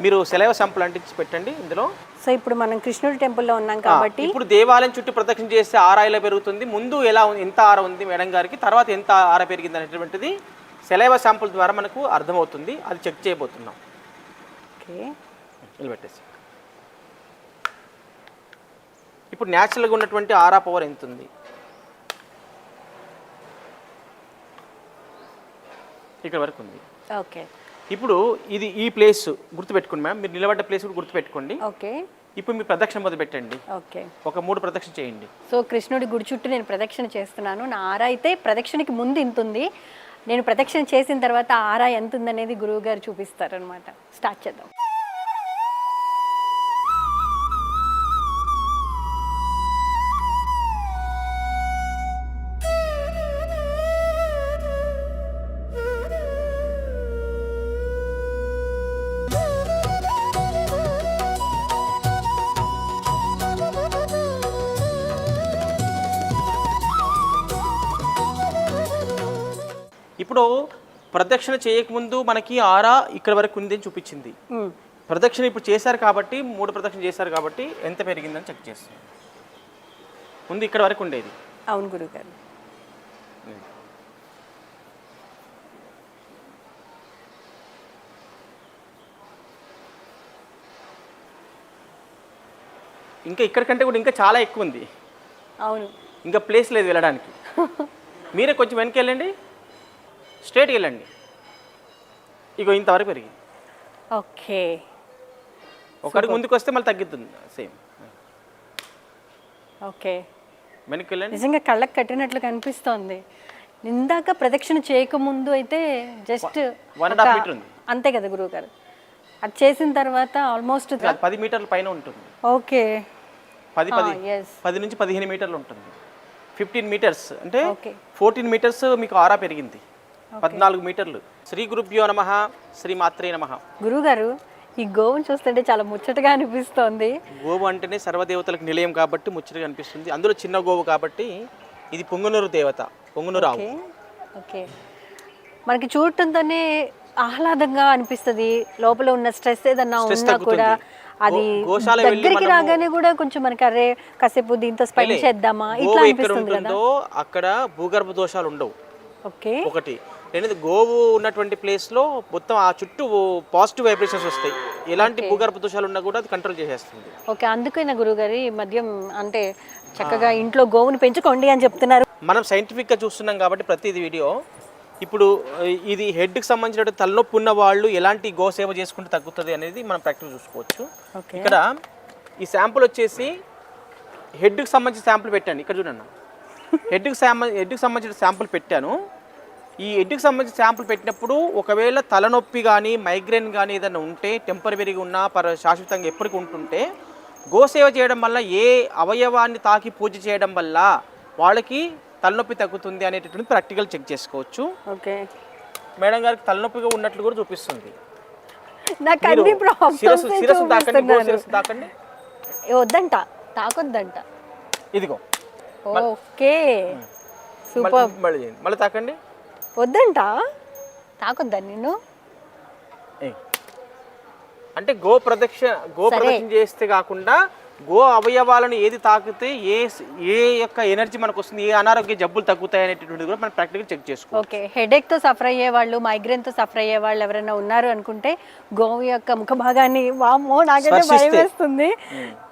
మీరు సెలవు శాంపుల్ అంటించి పెట్టండి ఇందులో. సో ఇప్పుడు మనం కృష్ణుడి టెంపుల్లో ఉన్నాం కాబట్టి ఇప్పుడు దేవాలయం చుట్టూ ప్రదక్షిణ చేస్తే ఆరా ఎలా పెరుగుతుంది, ముందు ఎలా ఎంత ఆరా ఉంది మేడం గారికి, తర్వాత ఎంత ఆరా పెరిగింది అనేటువంటిది సెలవు శాంపుల్ ద్వారా మనకు అర్థమవుతుంది. అది చెక్ చేయబోతున్నాం. నిలబెట్టేసి ఇప్పుడు న్యాచురల్గా ఉన్నటువంటి ఆరా పవర్ ఎంత ఉంది, ఇక్కడ వరకు ఉంది. ఓకే ఇప్పుడు ఇది ఈ ప్లేస్ గుర్తుపెట్టుకోండి మ్యామ్, మీరు నిలబడ్డ ప్లేస్ కూడా గుర్తుపెట్టుకోండి. ఓకే ఇప్పుడు మీరు ప్రదక్షిణ మొదలు పెట్టండి. ఓకే ఒక 3 ప్రదక్షిణ చేయండి. సో కృష్ణుడి గుడి చుట్టూ నేను ప్రదక్షిణ చేస్తున్నాను. నా ఆరా అయితే ప్రదక్షిణకి ముందు ఇంత ఉంది, నేను ప్రదక్షిణ చేసిన తర్వాత ఆరా ఎంత ఉందనేది గురువు గారు చూపిస్తారనమాట. స్టార్ట్ చేద్దాం. ఇప్పుడు ప్రదక్షిణ చేయకముందు మనకి ఆరా ఇక్కడ వరకు ఉంది అని చూపించింది. ప్రదక్షిణ ఇప్పుడు చేశారు కాబట్టి 3 ప్రదక్షిణ చేశారు కాబట్టి ఎంత పెరిగిందని చెక్ చేస్తాం. ముందు ఇక్కడ వరకు ఉండేది. అవును గురువు గారు. ఇంకా ఇక్కడ కంటే కూడా ఇంకా చాలా ఎక్కువ ఉంది. అవును, ఇంకా ప్లేస్ లేదు వెళ్ళడానికి. మీరే కొంచెం వెనక్కి వెళ్ళండి, స్ట్రేట్కి వెళ్ళండి. ఇగో ఇంతవరకు పెరిగింది. ఓకే, ఒకరికి ముందుకు వస్తే మళ్ళీ తగ్గుతుంది. సేమ్ ఓకే, వెనక్కి వెళ్ళండి. నిజంగా కళ్ళకు కట్టినట్లు కనిపిస్తోంది. ఇందాక ప్రదక్షిణ చేయకముందు అయితే జస్ట్ 1.5 మీటర్ ఉంది అంతే కదా గురువు గారు. అది చేసిన తర్వాత ఆల్మోస్ట్ 10 మీటర్ల పైన ఉంటుంది. ఓకే, 10 నుంచి 15 మీటర్లు ఉంటుంది. 15 మీటర్స్ అంటే ఓకే. 14 మీటర్స్ మీకు ఆరా పెరిగింది. 14 మీటర్లు. శ్రీ గురుభ్యో నమః, శ్రీ మాత్రే నమః. గురువు గారు, ఈ గోవును చూస్తుంటే చాలా ముచ్చటగా అనిపిస్తోంది. గోవు అంటేనే సర్వదేవతలకు నిలయం కాబట్టి ముచ్చటగా అనిపిస్తుంది. అందులో చిన్న గోవు కాబట్టి ఇది పొంగునూరు దేవత, పొంగునూరు ఆవు. ఓకే ఓకే, మనకి చూడటంతోనే ఆహ్లాదంగా అనిపిస్తుంది. లోపల ఉన్న స్ట్రెస్ ఏదన్నా ఉన్నా కూడా అది దగ్గరికి రాగానే కూడా కొంచెం మనకి అరే కాసేపు దీంతో స్పెండ్ చేద్దామా ఇట్లా అనిపిస్తుంది కదా. అక్కడ భూగర్భ దోషాలు ఉండవు. ఓకే, ఒకటి. రెండోది, గోవు ఉన్నటువంటి ప్లేస్ లో మొత్తం ఆ చుట్టూ పాజిటివ్ వైబ్రేషన్స్ వస్తాయి. ఎలాంటి భూగర్భ దోషాలు ఉన్నా కూడా అది కంట్రోల్ చేసేస్తుంది. ఓకే, అందుకైనా గురువు గారు ఈ మధ్య అంటే చక్కగా ఇంట్లో గోవుని పెంచుకోండి అని చెప్తున్నారు. మనం సైంటిఫిక్ గా చూస్తున్నాం కాబట్టి ప్రతిది వీడియో. ఇప్పుడు ఇది హెడ్కి సంబంధించిన తలనొప్పి ఉన్న వాళ్ళు ఎలాంటి గోసేవ చేసుకుంటే తగ్గుతుంది అనేది మనం ప్రాక్టికల్ చూసుకోవచ్చు. ఇక్కడ ఈ శాంపుల్ వచ్చేసి హెడ్కి సంబంధించిన శాంపుల్ పెట్టాను. ఇక్కడ చూడండి, హెడ్కి సంబంధించిన శాంపుల్ పెట్టాను. ఈ హెడ్కి సంబంధించిన శాంపుల్ పెట్టినప్పుడు ఒకవేళ తలనొప్పి కానీ మైగ్రేన్ కానీ ఏదైనా ఉంటే టెంపరరీగా ఉన్నా శాశ్వతంగా ఎప్పటికీ ఉంటుంటే గోసేవ చేయడం వల్ల ఏ అవయవాన్ని తాకి పూజ చేయడం వల్ల వాళ్ళకి తలనొప్పి తగ్గుతుంది అనేటటువంటి ప్రాక్టికల్ చెక్ చేసుకోవచ్చు. ఓకే, మేడం గారికి తలనొప్పిగా ఉన్నట్లు కూడా చూపిస్తుంది. నాకు అన్ని శిరస్సు తాకండి. వద్దంట, తాకొద్దంట. ఇదిగో ఓకే, సూపర్. మళ్ళీ తాకండి. వద్దంట, తాకొద్దా నేను. అంటే గో ప్రదక్షిణ చేస్తే కాకుండా గో అవయవాలను ఏది తాకితే ఏ యొక్క ఎనర్జీ మనకు వస్తుంది, ఏ అనారోగ్య జబ్బులు తగ్గుతాయి అనేటువంటిది కూడా మనం ప్రాక్టికల్ చెక్ చేసుకోవాలి. ఓకే, హెడేక్ తో సఫర్ అయ్యే వాళ్ళు, మైగ్రేన్ తో సఫర్ అయ్యే వాళ్ళు ఎవరైనా ఉన్నారు అనుకుంటే గోవు యొక్క ముఖ భాగాన్ని వామ్మో నాకైతే భయం వేస్తుంది,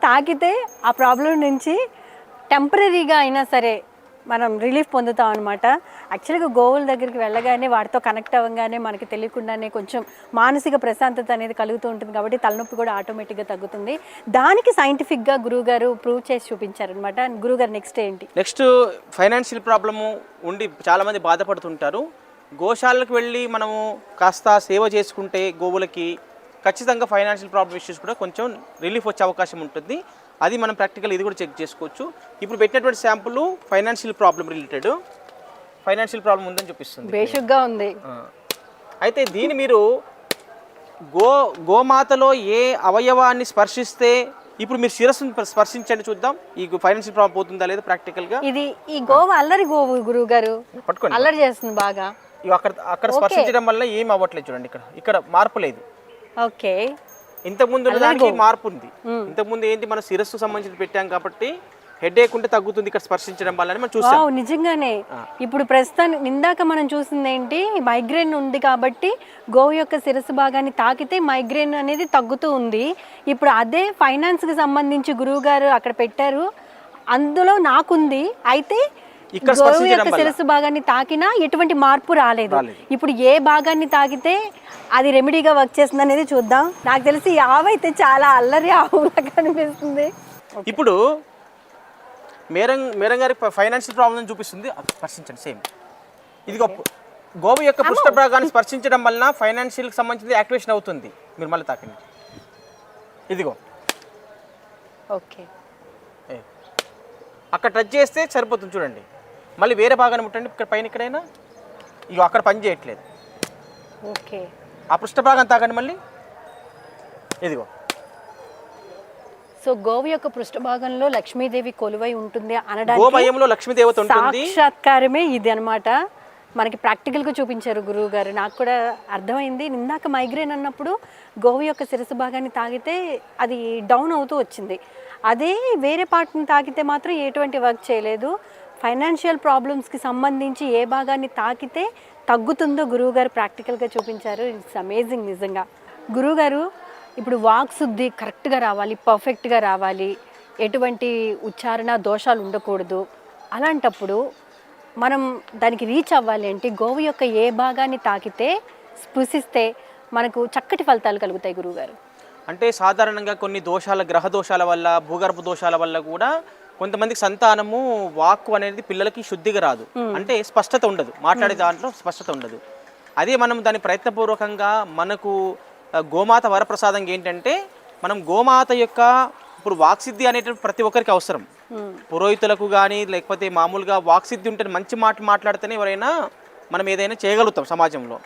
తాకితే ఆ ప్రాబ్లం నుంచి టెంపరీగా అయినా సరే మనం రిలీఫ్ పొందుతాం అనమాట. యాక్చువల్గా గోవుల దగ్గరికి వెళ్ళగానే వాటితో కనెక్ట్ అవ్వగానే మనకి తెలియకుండానే కొంచెం మానసిక ప్రశాంతత అనేది కలుగుతూ ఉంటుంది కాబట్టి తలనొప్పి కూడా ఆటోమేటిక్గా తగ్గుతుంది. దానికి సైంటిఫిక్గా గురువుగారు ప్రూవ్ చేసి చూపించారనమాట. గురువుగారు నెక్స్ట్ ఏంటి? నెక్స్ట్ ఫైనాన్షియల్ ప్రాబ్లము ఉండి చాలామంది బాధపడుతుంటారు. గోశాలకు వెళ్ళి మనము కాస్త సేవ చేసుకుంటే గోవులకి ఖచ్చితంగా ఫైనాన్షియల్ ప్రాబ్లమ్ ఇష్యూస్ కూడా కొంచెం రిలీఫ్ వచ్చే అవకాశం ఉంటుంది. అది మనం ప్రాక్టికల్ ఇది కూడా చెక్ చేసుకోవచ్చు. ఇప్పుడు పెట్టినటువంటి sample financial problem related, financial problem ఉందని చూపిస్తుంది. బేసిక్గా ఉంది. అయితే దీన్ని మీరు గోమాతలో ఏ అవయవాన్ని స్పర్శిస్తే, ఇప్పుడు మీరు శిరస్సును స్పర్శించండి చూద్దాం ఈ ఫైనాన్షియల్ ప్రాబ్లం పోతుందా లేదా ప్రాక్టికల్గా. ఇది ఈ గోవు అల్లరి గోవు గురువు గారు, పట్టుకోండి, అల్లరి చేస్తుంది బాగా. అక్కడ స్పర్శించడం వల్ల ఏం అవ్వట్లేదు చూడండి, ఇక్కడ మార్పు లేదు. ఓకే, ఇంతకుముందు దానికి మార్పు ఉంది. ఇంతకుముందు ఏంటి, మన శిరస్సు సంబంధించి పెట్టాం కాబట్టి హెడేక్ ఉంటే తగ్గుతుంది ఇక్కడ స్పర్శించడం వల్ల మనం చూసాం. నిజంగానే ఇప్పుడు ప్రస్తుతానికి ఇందాక మనం చూసింది ఏంటి, మైగ్రేన్ ఉంది కాబట్టి గోవు యొక్క శిరస్సు భాగాన్ని తాకితే మైగ్రేన్ అనేది తగ్గుతూ ఉంది. ఇప్పుడు అదే ఫైనాన్స్కి సంబంధించి గురువు గారు అక్కడ పెట్టారు, అందులో నాకుంది. అయితే ఇక్కడ గోవు స్పర్శించడం యొక్క వల్ల శిరస్సు భాగాన్ని తాకినా ఎటువంటి మార్పు రాలేదు. రాలేదు. ఇప్పుడు ఏ భాగాన్ని తాకితే అది రెమెడీగా వర్క్ చేస్తుంది అనేది చూద్దాం. నాకు తెలిసి ఈ ఆవు అయితే చాలా అల్లరి ఆవులా కనిపిస్తుంది. ఇప్పుడు మేరం గారి ఫైనాన్షియల్ ప్రాబ్లం చూపిస్తుంది, అది స్పర్శించండి సేమ్. ఇదిగో గోవు యొక్క పృష్ఠ భాగాన్ని స్పర్శించడం వలన ఫైనాన్షియల్కి సంబంధించి యాక్టివేషన్ అవుతుంది. మీరు మళ్ళీ తాకండి, ఇదిగో ఓకే, అక్కడ టచ్ చేస్తే సరిపోతుంది. చూడండి, మళ్ళీ వేరే భాగాన్ని ముట్టండి, ఇక్కడ పైన ఎక్కడైనా. ఇగో అక్కడ పని చేయట్లేదు. ఓకే, ఆ పృష్ఠ భాగాన్ని తాకండి మళ్ళీ, ఇదిగో. సో గోవు యొక్క పృష్ఠ భాగంలో లక్ష్మీదేవి కొలువై ఉంటుంది అనడానికి గోమయంలో లక్ష్మీదేవత ఉంటుంది. సాక్షాత్కారమే ఇది అన్నమాట. మనకి ప్రాక్టికల్గా చూపించారు గురువు గారు. నాకు కూడా అర్థమైంది. ఇందాక మైగ్రేన్ అన్నప్పుడు గోవు యొక్క శిరస్సు భాగాన్ని తాగితే అది డౌన్ అవుతూ వచ్చింది. అదే వేరే పార్ట్ని తాకితే మాత్రం ఎటువంటి వర్క్ చేయలేదు. ఫైనాన్షియల్ ప్రాబ్లమ్స్కి సంబంధించి ఏ భాగాన్ని తాకితే తగ్గుతుందో గురువుగారు ప్రాక్టికల్గా చూపించారు. ఇట్స్ అమేజింగ్ నిజంగా. గురువుగారు, ఇప్పుడు వాక్ శుద్ధి కరెక్ట్గా రావాలి, పర్ఫెక్ట్గా రావాలి, ఎటువంటి ఉచ్చారణ దోషాలు ఉండకూడదు. అలాంటప్పుడు మనం దానికి రీచ్ అవ్వాలి అంటే గోవు యొక్క ఏ భాగాన్ని తాకితే స్పృశిస్తే మనకు చక్కటి ఫలితాలు కలుగుతాయి గురువుగారు? అంటే సాధారణంగా కొన్ని దోషాల, గ్రహ దోషాల వల్ల, భూగర్భ దోషాల వల్ల కూడా కొంతమందికి సంతానము వాక్కు అనేది పిల్లలకి శుద్ధిగా రాదు. అంటే స్పష్టత ఉండదు, మాట్లాడే దాంట్లో స్పష్టత ఉండదు. అదే మనం దాని ప్రయత్నపూర్వకంగా మనకు గోమాత వరప్రసాదం ఏంటంటే, మనం గోమాత యొక్క ఇప్పుడు వాక్సిద్ధి అనేటువంటి ప్రతి ఒక్కరికి అవసరం. పురోహితులకు కానీ లేకపోతే మామూలుగా వాక్సిద్ధి ఉంటే మంచి మాట మాట్లాడితేనే ఎవరైనా మనం ఏదైనా చేయగలుగుతాం సమాజంలో.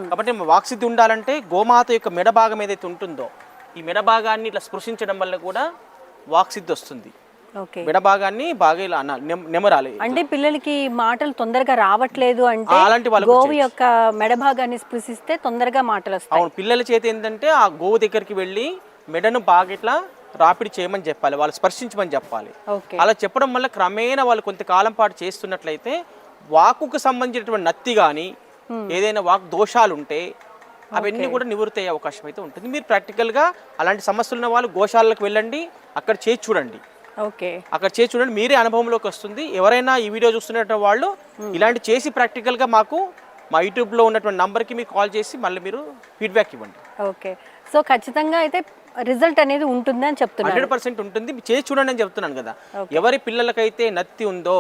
కాబట్టి వాక్సిద్ధి ఉండాలంటే గోమాత యొక్క మెడ భాగం ఏదైతే ఉంటుందో ఈ మెడ భాగాన్ని ఇట్లా స్పృశించడం వల్ల కూడా వాక్సిద్ధి వస్తుంది. మెడ భాగాన్ని బాగా ఇలా నెమరాలి. అంటే పిల్లలకి మాటలు తొందరగా రావట్లేదు అంటే అలాంటి గోవు యొక్క మెడ భాగాన్ని స్పృశిస్తే తొందరగా మాటలు వస్తాయి. అవును, పిల్లల చేతి ఏంటంటే ఆ గోవు దగ్గరికి వెళ్ళి మెడను బాగా ఇట్లా రాపిడి చేయమని చెప్పాలి, వాళ్ళు స్పర్శించమని చెప్పాలి. అలా చెప్పడం వల్ల క్రమేణా వాళ్ళు కొంతకాలం పాటు చేస్తున్నట్లయితే వాకుకు సంబంధించినటువంటి నత్తి కానీ ఏదైనా వాక్ దోషాలు ఉంటే అవన్నీ కూడా నివృత్తి అయ్యే అవకాశం అయితే ఉంటుంది. మీరు ప్రాక్టికల్గా అలాంటి సమస్యలు ఉన్న వాళ్ళు గోశాలకు వెళ్ళండి, అక్కడ చేసి చూడండి. అక్కడ చేసి చూడండి, మీరే అనుభవంలోకి వస్తుంది. ఎవరైనా ఈ వీడియో చూస్తున్నటువంటి వాళ్ళు ఇలాంటి చేసి ప్రాక్టికల్గా మాకు మా యూట్యూబ్లో ఉన్నటువంటి నంబర్కి మీకు కాల్ చేసి మళ్ళీ మీరు ఫీడ్బ్యాక్ ఇవ్వండి. ఓకే, సో ఖచ్చితంగా అయితే రిజల్ట్ అనేది ఉంటుంది అని చెప్తున్నారు. 100% ఉంటుంది, చేసి చూడండి అని చెప్తున్నాను కదా. ఎవరి పిల్లలకైతే నత్తి ఉందో,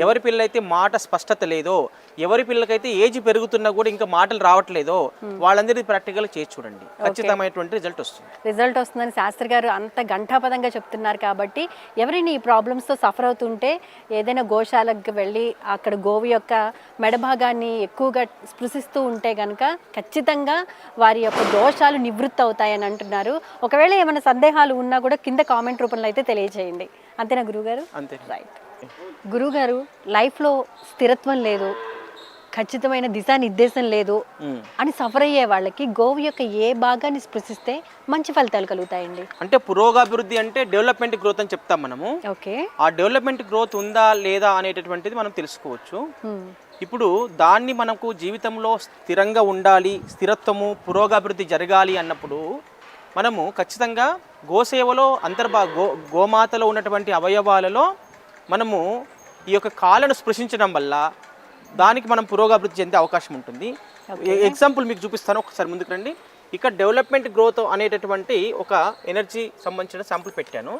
ఎవరి పిల్లలైతే మాట స్పష్టత లేదో, ఎవరి పిల్లలకైతే ఏజ్ పెరుగుతున్నా కూడా ఇంకా మాటలు రావట్లేదో వాళ్ళందరినీ ప్రాక్టికల్ చేసి చూడండి, ఖచ్చితమైనటువంటి రిజల్ట్ వస్తుంది. రిజల్ట్ వస్తుందని శాస్త్రి గారు అంత ఘంటాపదంగా చెప్తున్నారు. కాబట్టి ఎవరైనా ఈ ప్రాబ్లమ్స్తో సఫర్ అవుతుంటే ఏదైనా గోశాలకు వెళ్ళి అక్కడ గోవు యొక్క మెడభాగాన్ని ఎక్కువగా స్పృశిస్తూ ఉంటే కనుక ఖచ్చితంగా వారి యొక్క దోషాలు నివృత్తి అవుతాయని అంటున్నారు. ఒకవేళ ఏమైనా సందేహాలు ఉన్నా కూడా కింద కామెంట్ రూపంలో అయితే తెలియజేయండి. అంతేనా గురువుగారు? అంతే. రైట్. గురువుగారు, లైఫ్లో స్థిరత్వం లేదు, ఖచ్చితమైన దిశానిర్దేశం లేదు అని సఫర్ అయ్యే వాళ్ళకి గోవు యొక్క ఏ భాగాన్ని స్పృశిస్తే మంచి ఫలితాలు కలుగుతాయండి? అంటే పురోగాభివృద్ధి అంటే డెవలప్మెంట్ గ్రోత్ అని చెప్తాం మనము. ఓకే, ఆ డెవలప్మెంట్ గ్రోత్ ఉందా లేదా అనేటటువంటిది మనం తెలుసుకోవచ్చు. ఇప్పుడు దాన్ని మనకు జీవితంలో స్థిరంగా ఉండాలి, స్థిరత్వము పురోగాభివృద్ధి జరగాలి అన్నప్పుడు మనము ఖచ్చితంగా గోసేవలో గోమాతలో ఉన్నటువంటి అవయవాలలో మనము ఈ యొక్క కాళ్ళను స్పృశించడం వల్ల దానికి మనం పురోగాభివృద్ధి చెందే అవకాశం ఉంటుంది. ఎగ్జాంపుల్ మీకు చూపిస్తాను, ఒకసారి ముందుకు రండి. ఇక్కడ డెవలప్మెంట్ గ్రోత్ అనేటటువంటి ఒక ఎనర్జీ సంబంధించిన శాంపుల్ పెట్టాను.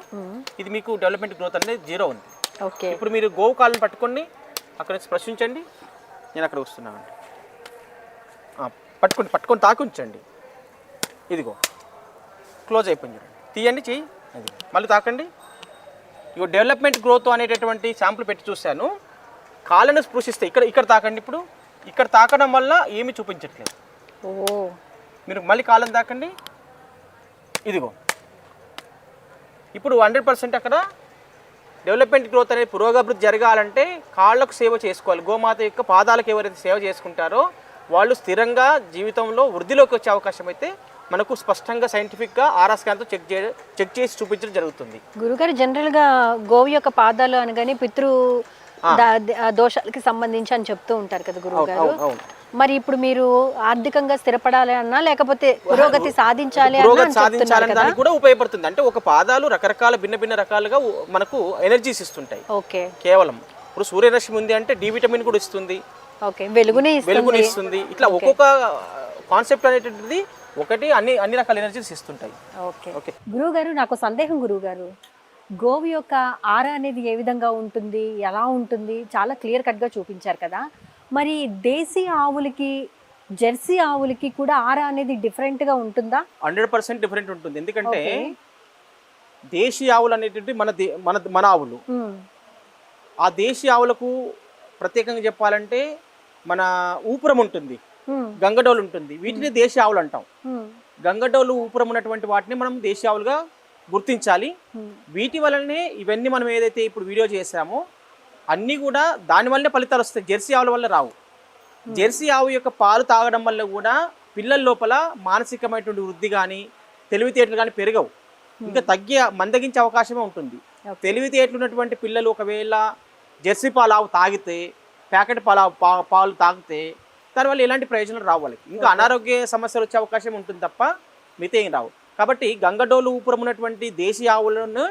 ఇది మీకు డెవలప్మెంట్ గ్రోత్ అనేది 0 ఉంది. ఇప్పుడు మీరు గోవు కాళ్ళను పట్టుకోండి, అక్కడ స్పృశించండి. నేను అక్కడ వస్తున్నాను, పట్టుకొని తాకి ఉంచండి. ఇదిగో క్లోజ్ అయిపోయింది, తీయండి చెయ్యి, అది మళ్ళీ తాకండి. ఇగో డెవలప్మెంట్ గ్రోత్ అనేటటువంటి శాంపుల్ పెట్టి చూశాను. కాళ్ళను స్పృశిస్తే ఇక్కడ తాకండి. ఇప్పుడు ఇక్కడ తాకడం వల్ల ఏమీ చూపించట్లేదు. మీరు మళ్ళీ కాళ్ళను తాకండి. ఇదిగో ఇప్పుడు 100% అక్కడ డెవలప్మెంట్ గ్రోత్ అనేది పురోగభివృద్ధి జరగాలంటే కాళ్ళకు సేవ చేసుకోవాలి. గోమాత యొక్క పాదాలకు ఎవరైతే సేవ చేసుకుంటారో వాళ్ళు స్థిరంగా జీవితంలో వృద్ధిలోకి వచ్చే అవకాశం అయితే మనకు స్పష్టంగా సైంటిఫిక్గా ఆర్ఆ స్కాన్తో చెక్ చేసి చూపించడం జరుగుతుంది. గురుగారు, జనరల్గా గోవు యొక్క పాదాలు అనగానే పితృ దోషాలకి సంబంధించి అని చెప్తూ ఉంటారు కదా గురువుగారు. మరి ఇప్పుడు మీరు ఆర్థికంగా స్థిరపడాలి అన్నా లేకపోతే పురోగతి సాధించాలి సాధించాలని కూడా ఉపయోగపడుతుంది. అంటే ఒక పాదాలు రకరకాల భిన్న రకాలుగా మనకు ఎనర్జీస్ ఇస్తుంటాయి. ఓకే, కేవలం ఇప్పుడు సూర్యరశ్మి ఉంది అంటే డి విటమిన్ కూడా ఇస్తుంది, ఓకే, వెలుగుని ఇస్తుంది. ఇట్లా ఒక్కొక్క కాన్సెప్ట్ అనేటువంటిది ఒకటి అన్ని రకాల ఎనర్జీస్ ఇస్తుంటాయి. ఓకే ఓకే గురువు గారు, నాకు సందేహం గురువు గారు, గోవు యొక్క ఆరా అనేది ఏ విధంగా ఉంటుంది, ఎలా ఉంటుంది, చాలా క్లియర్ కట్గా చూపించారు కదా. మరి దేశీ ఆవులకి జెర్సీ ఆవులకి కూడా ఆరా అనేది డిఫరెంట్గా ఉంటుందా? 100% డిఫరెంట్ ఉంటుంది. ఎందుకంటే దేశీ ఆవులు అనేటువంటి మన ఆవులు. ఆ దేశీ ఆవులకు ప్రత్యేకంగా చెప్పాలంటే మన ఊపురం ఉంటుంది, గంగడోలు ఉంటుంది, వీటిని దేశీ ఆవులు అంటాం. గంగడోలు ఊపురం ఉన్నటువంటి వాటిని మనం దేశీ ఆవులుగా గుర్తించాలి. వీటి వల్లనే ఇవన్నీ మనం ఏదైతే ఇప్పుడు వీడియో చేసామో అన్నీ కూడా దానివల్లనే ఫలితాలు వస్తాయి, జెర్సీ ఆవుల వల్ల రావు. జెర్సీ ఆవు యొక్క పాలు తాగడం వల్ల కూడా పిల్లల లోపల మానసికమైనటువంటి వృద్ధి కానీ తెలివితేటలు కానీ పెరగవు, ఇంకా మందగించే అవకాశమే ఉంటుంది. తెలివితేటలు ఉన్నటువంటి పిల్లలు ఒకవేళ జెర్సీ పాలు ఆవు తాగితే, ప్యాకెట్ పాలు తాగితే దానివల్ల ఎలాంటి ప్రయోజనాలు రావు వాళ్ళకి, ఇంకా అనారోగ్య సమస్యలు వచ్చే అవకాశం ఉంటుంది తప్ప మిగతా ఏం రావు. కాబట్టి గంగడోలు ఊపురం ఉన్నటువంటి దేశీ ఆవులను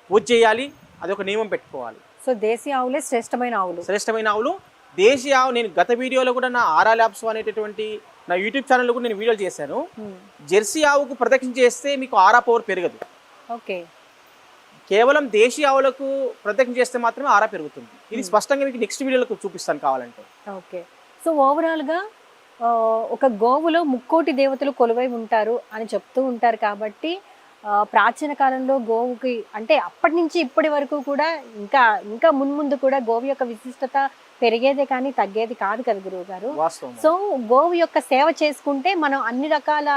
పూజ చేయాలి, అదొక నియమం పెట్టుకోవాలి. సో దేశీ ఆవులే శ్రేష్టమైన ఆవులు. దేశీ ఆవు నేను గత వీడియోలో కూడా నా ఆరా ల్యాబ్స్ అనేటటువంటి నా యూట్యూబ్ ఛానల్లో కూడా నేను వీడియోలు చేశాను. జెర్సీ ఆవుకు ప్రదక్షిణ చేస్తే మీకు ఆరా పవర్ పెరగదు, ఓకే, కేవలం దేశీ ఆవులకు ప్రదక్షిణ చేస్తే మాత్రమే ఆరా పెరుగుతుంది. ఇది స్పష్టంగా మీకు నెక్స్ట్ వీడియోలో చూపిస్తాను కావాలంటే. ఓకే, సో ఓవరాల్గా ఒక గోవులో 3 దేవతలు కొలువై ఉంటారు అని చెప్తూ ఉంటారు. కాబట్టి ప్రాచీన కాలంలో గోవుకి అంటే అప్పటి నుంచి ఇప్పటి వరకు కూడా ఇంకా మున్ముందు కూడా గోవు యొక్క విశిష్టత పెరిగేదే కానీ తగ్గేది కాదు కదా గురువు గారు. సో గోవు యొక్క సేవ చేసుకుంటే మనం అన్ని రకాల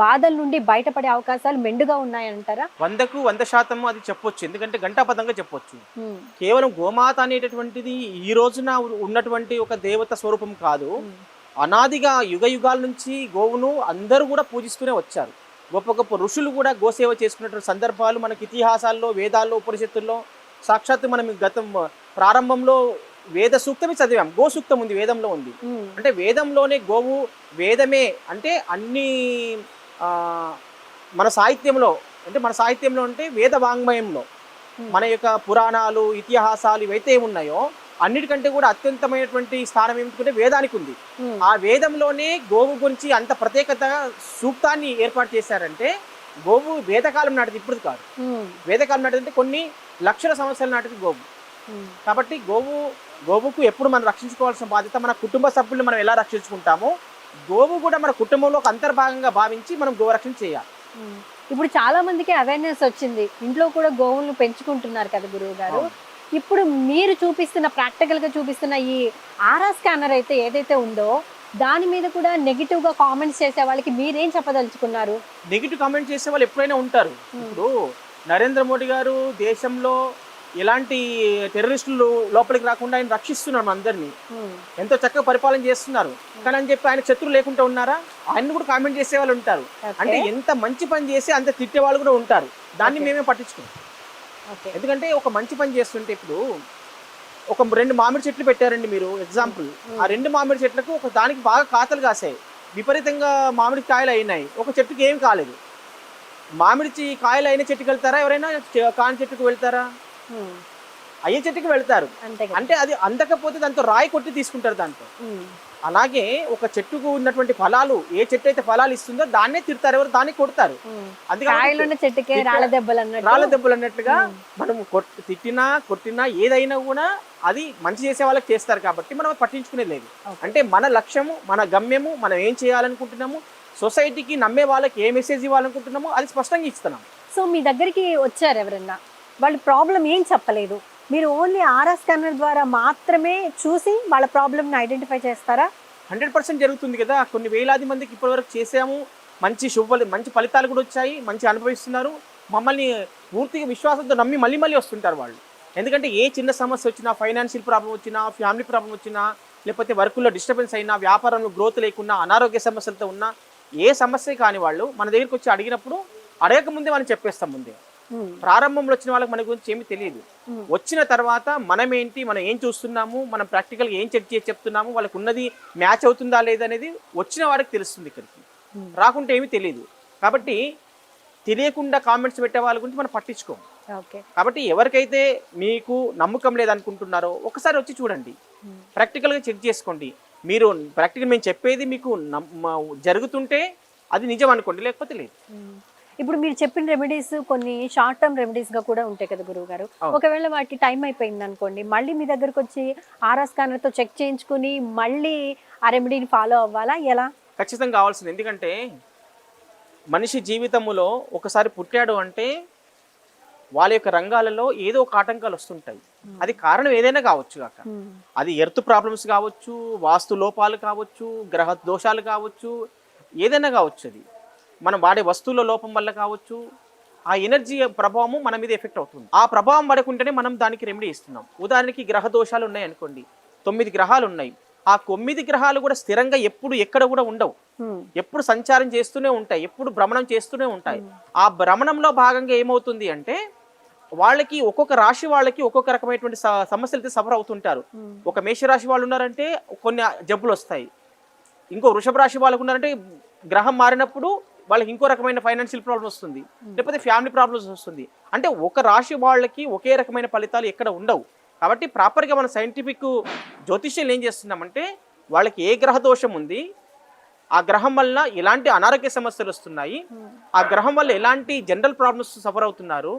బాధల నుండి బయటపడే అవకాశాలు మెండుగా ఉన్నాయంటారా? 100% అది చెప్పొచ్చు. ఎందుకంటే గంటాపదంగా చెప్పొచ్చు. కేవలం గోమాత అనేటటువంటిది ఈ రోజున ఉన్నటువంటి ఒక దేవత స్వరూపం కాదు. అనాదిగా యుగాల నుంచి గోవును అందరూ కూడా పూజిస్తూనే వచ్చారు. గొప్ప గొప్ప ఋషులు కూడా గోసేవ చేసుకున్నటువంటి సందర్భాలు మనకి ఇతిహాసాల్లో, వేదాల్లో, ఉపనిషత్తుల్లో సాక్షాత్తు మనం ప్రారంభంలో వేద సూక్తమే చదివాం. గో సూక్తం ఉంది, వేదంలో ఉంది. అంటే వేదంలోనే గోవు వేదమే అంటే అన్ని మన సాహిత్యంలో అంటే వేద వాంగ్మయంలో మన యొక్క పురాణాలు, ఇతిహాసాలు ఇవైతే ఏమున్నాయో అన్నిటికంటే కూడా అత్యంతమైనటువంటి స్థానం ఏమిటంటే వేదానికి ఉంది. ఆ వేదంలోనే గోవు గురించి అంత ప్రత్యేకత సూక్తాన్ని ఏర్పాటు చేశారంటే గోవు వేదకాలం నాటిది, ఇప్పుడు కాదు. వేదకాలం నాటిది అంటే కొన్ని లక్షల సంవత్సరాల నాటిది గోవు. కాబట్టి గోవుకు ఎప్పుడు మనం రక్షించుకోవాల్సిన బాధ్యత, మన కుటుంబ సభ్యులను మనం ఎలా రక్షించుకుంటామో గోవు కూడా మన కుటుంబంలో ఒక అంతర్భాగంగా భావించి మనం గోరక్షణ చేయాలి. ఇప్పుడు చాలా మందికి అవేర్నెస్ వచ్చింది, ఇంట్లో కూడా గోవులను పెంచుకుంటున్నారు కదా గురువు గారు. ఇప్పుడు మీరు ప్రాక్టికల్ గా చూపిస్తున్న ఈ ఆరా స్కానర్ అయితే ఏదైతే ఉందో దాని మీద కూడా నెగిటివ్ గా కామెంట్స్ చేసే వాళ్ళకి మీరేం చెప్పదలుచుకున్నారు? నెగిటివ్ కామెంట్ చేసే వాళ్ళు ఎప్పుడైనా ఉంటారు. ఇప్పుడు నరేంద్ర మోడీ గారు దేశంలో ఎలాంటి టెర్రరిస్టులు లోపలికి రాకుండా ఆయన రక్షిస్తున్నారు, అందరినీ ఎంతో చక్కగా పరిపాలన చేస్తున్నారు. కానీ అని చెప్పి ఆయన శత్రులు లేకుండా ఉన్నారా? ఆయన కూడా కామెంట్ చేసే వాళ్ళు ఉంటారు. అంటే ఎంత మంచి పని చేసి అంత తిట్టే వాళ్ళు కూడా ఉంటారు. దాన్ని మేమే పట్టించుకున్నాం. ఎందుకంటే ఒక మంచి పని చేస్తుంటే ఇప్పుడు ఒక 2 మామిడి చెట్లు పెట్టారండి మీరు, ఎగ్జాంపుల్. ఆ 2 మామిడి చెట్లకు ఒక దానికి బాగా కాతలు కాసాయి, విపరీతంగా మామిడి కాయలు అయినాయి, ఒక చెట్టుకి ఏం కాలేదు. మామిడి కాయలు అయిన చెట్టుకి వెళ్తారా ఎవరైనా? కాని చెట్టుకు వెళ్తారా? అయ్యే చెట్టుకి వెళ్తారు. అంటే అది అందకపోతే దాంతో రాయి కొట్టి తీసుకుంటారు దాంతో. అలాగే ఒక చెట్టుకు ఉన్నటువంటి ఫలాలు, ఏ చెట్టు అయితే ఫలాలు ఇస్తుందో దాన్నే తిడతారు, ఎవరు దాన్ని కొడతారు. అందుకే రాళ్ళ దెబ్బలు అన్నట్టుగా మనం తిట్టినా కొట్టినా ఏదైనా కూడా అది మంచి చేసే వాళ్ళకి చేస్తారు. కాబట్టి మనం పట్టించుకునేది లేదు. అంటే మన లక్ష్యము, మన గమ్యము, మనం ఏం చేయాలనుకుంటున్నాము, సొసైటీకి నమ్మే వాళ్ళకి ఏ మెసేజ్ ఇవ్వాలనుకుంటున్నామో అది స్పష్టంగా ఇస్తున్నాం. సో మీ దగ్గరికి వచ్చారు ఎవరన్నా, వాళ్ళ ప్రాబ్లం ఏం చెప్పలేదు, మీరు ఓన్లీ ఆరా స్కానర్ ద్వారా మాత్రమే చూసి వాళ్ళ ప్రాబ్లమ్ని ఐడెంటిఫై చేస్తారా? 100% జరుగుతుంది కదా. కొన్ని వేలాది మందికి ఇప్పటివరకు చేసాము, మంచి ఫలితాలు కూడా వచ్చాయి, మంచి అనుభవిస్తున్నారు. మమ్మల్ని పూర్తిగా విశ్వాసంతో నమ్మి మళ్ళీ వస్తుంటారు వాళ్ళు. ఎందుకంటే ఏ చిన్న సమస్య వచ్చినా, ఫైనాన్షియల్ ప్రాబ్లం వచ్చినా, ఫ్యామిలీ ప్రాబ్లం వచ్చినా, లేకపోతే వర్కుల్లో డిస్టర్బెన్స్ అయినా, వ్యాపారంలో గ్రోత్ లేకున్నా, అనారోగ్య సమస్యలతో ఉన్నా, ఏ సమస్య కాని వాళ్ళు మన దగ్గరికి వచ్చి అడిగినప్పుడు అడగకముందే మనం చెప్పేస్తాం. ముందే ప్రారంభంలో వచ్చిన వాళ్ళకి మన గురించి ఏమీ తెలియదు. వచ్చిన తర్వాత మనం ఏం చూస్తున్నాము, మనం ప్రాక్టికల్గా ఏం చెప్తున్నాము, వాళ్ళకి ఉన్నది మ్యాచ్ అవుతుందా లేదనేది వచ్చిన వాడికి తెలుస్తుంది. ఇక్కడికి రాకుంటే ఏమీ తెలియదు. కాబట్టి తెలియకుండా కామెంట్స్ పెట్టే వాళ్ళ గురించి మనం పట్టించుకోము. ఓకే. కాబట్టి ఎవరికైతే మీకు నమ్మకం లేదనుకుంటున్నారో ఒకసారి వచ్చి చూడండి, ప్రాక్టికల్గా చెక్ చేసుకోండి. మీరు ప్రాక్టికల్ మేము చెప్పేది మీకు జరుగుతుంటే అది నిజం అనుకోండి, లేకపోతే లేదు. ఇప్పుడు మీరు చెప్పిన రెమెడీస్ కొన్ని షార్ట్ టర్మ్ రెమెడీస్ గా కూడా ఉంటాయి కదా గురువు గారు. ఒకవేళ వాటి టైం అయిపోయింది అనుకోండి, మళ్ళీ మీ దగ్గరకు వచ్చి ఆర్ఆ స్కానర్ తో చెక్ చేయించుకుని మళ్ళీ ఆ రెమెడీని ఫాలో అవ్వాలా, ఎలా? ఖచ్చితంగా కావాల్సింది. ఎందుకంటే మనిషి జీవితంలో ఒకసారి పుట్టాడు అంటే వాళ్ళ యొక్క రంగాలలో ఏదో ఒక ఆటంకాలు వస్తుంటాయి. అది కారణం ఏదైనా కావచ్చు కాక, అది ఎర్త్ ప్రాబ్లమ్స్ కావచ్చు, వాస్తు లోపాలు కావచ్చు, గ్రహ దోషాలు కావచ్చు, ఏదైనా కావచ్చు. అది మనం వాడే వస్తువుల లోపం వల్ల కావచ్చు. ఆ ఎనర్జీ ప్రభావము మన మీద ఎఫెక్ట్ అవుతుంది. ఆ ప్రభావం పడకుంటేనే మనం దానికి రెమెడీ ఇస్తున్నాం. ఉదాహరణకి గ్రహ దోషాలు ఉన్నాయి అనుకోండి, 9 గ్రహాలు ఉన్నాయి. ఆ 9 గ్రహాలు కూడా స్థిరంగా ఎప్పుడు ఎక్కడ కూడా ఉండవు, ఎప్పుడు సంచారం చేస్తూనే ఉంటాయి, ఎప్పుడు భ్రమణం చేస్తూనే ఉంటాయి. ఆ భ్రమణంలో భాగంగా ఏమవుతుంది అంటే వాళ్ళకి ఒక్కొక్క రాశి వాళ్ళకి ఒక్కొక్క రకమైనటువంటి సమస్యలతో సఫర్ అవుతుంటారు. ఒక మేషరాశి వాళ్ళు ఉన్నారంటే కొన్ని జబ్బులు వస్తాయి. ఇంకో వృషభ రాశి వాళ్ళకు ఉన్నారంటే గ్రహం మారినప్పుడు వాళ్ళకి ఇంకో రకమైన ఫైనాన్షియల్ ప్రాబ్లమ్ వస్తుంది, లేకపోతే ఫ్యామిలీ ప్రాబ్లమ్స్ వస్తుంది. అంటే ఒక రాశి వాళ్ళకి ఒకే రకమైన ఫలితాలు ఎక్కడ ఉండవు. కాబట్టి ప్రాపర్గా మన సైంటిఫిక్ జ్యోతిష్యం ఏం చేస్తున్నామంటే వాళ్ళకి ఏ గ్రహ దోషం ఉంది, ఆ గ్రహం వల్ల ఎలాంటి అనారోగ్య సమస్యలు వస్తున్నాయి, ఆ గ్రహం వల్ల ఎలాంటి జనరల్ ప్రాబ్లమ్స్ సఫర్ అవుతున్నారు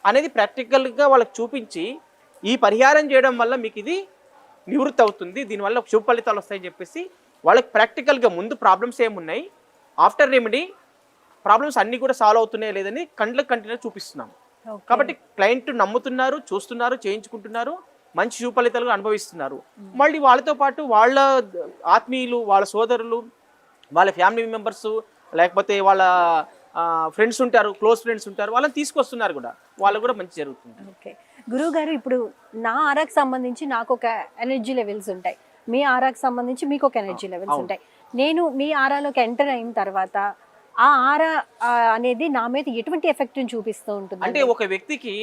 అనేది ప్రాక్టికల్గా వాళ్ళకి చూపించి ఈ పరిహారం చేయడం వల్ల మీకు ఇది నివృత్తి అవుతుంది, దీనివల్ల శుభ ఫలితాలు వస్తాయని చెప్పేసి వాళ్ళకి ప్రాక్టికల్గా ముందు ప్రాబ్లమ్స్ ఏమున్నాయి, ఆఫ్టర్ రెమెడీ ప్రాబ్లమ్స్ అన్నీ కూడా సాల్వ్ అవుతున్నాయా లేదని కంట్లకు కంటిన్యూ చూపిస్తున్నాం. కాబట్టి క్లయింట్ నమ్ముతున్నారు, చూస్తున్నారు, చేయించుకుంటున్నారు, మంచి శుభ ఫలితాలు అనుభవిస్తున్నారు. మళ్ళీ వాళ్ళతో పాటు వాళ్ళ ఆత్మీయులు, వాళ్ళ సోదరులు, వాళ్ళ ఫ్యామిలీ మెంబర్స్, లేకపోతే వాళ్ళ ఫ్రెండ్స్ ఉంటారు, క్లోజ్ ఫ్రెండ్స్ ఉంటారు, వాళ్ళని తీసుకొస్తున్నారు కూడా, వాళ్ళకు కూడా మంచి జరుగుతుంది. ఓకే గురువు గారు, ఇప్పుడు నా ఆరాకు సంబంధించి నాకు ఒక ఎనర్జీ లెవెల్స్ ఉంటాయి, మీ ఆరాకు సంబంధించి మీకు ఒక ఎనర్జీ లెవెల్స్ ఉంటాయి. నేను మీ ఆరాలోకి ఎంటర్ అయిన తర్వాత ఆ ఆరా అనేది నా మీద ఎటువంటి ఎఫెక్ట్ చూపిస్తూ ఉంటుంది? అంటే ఒక వ్యక్తికి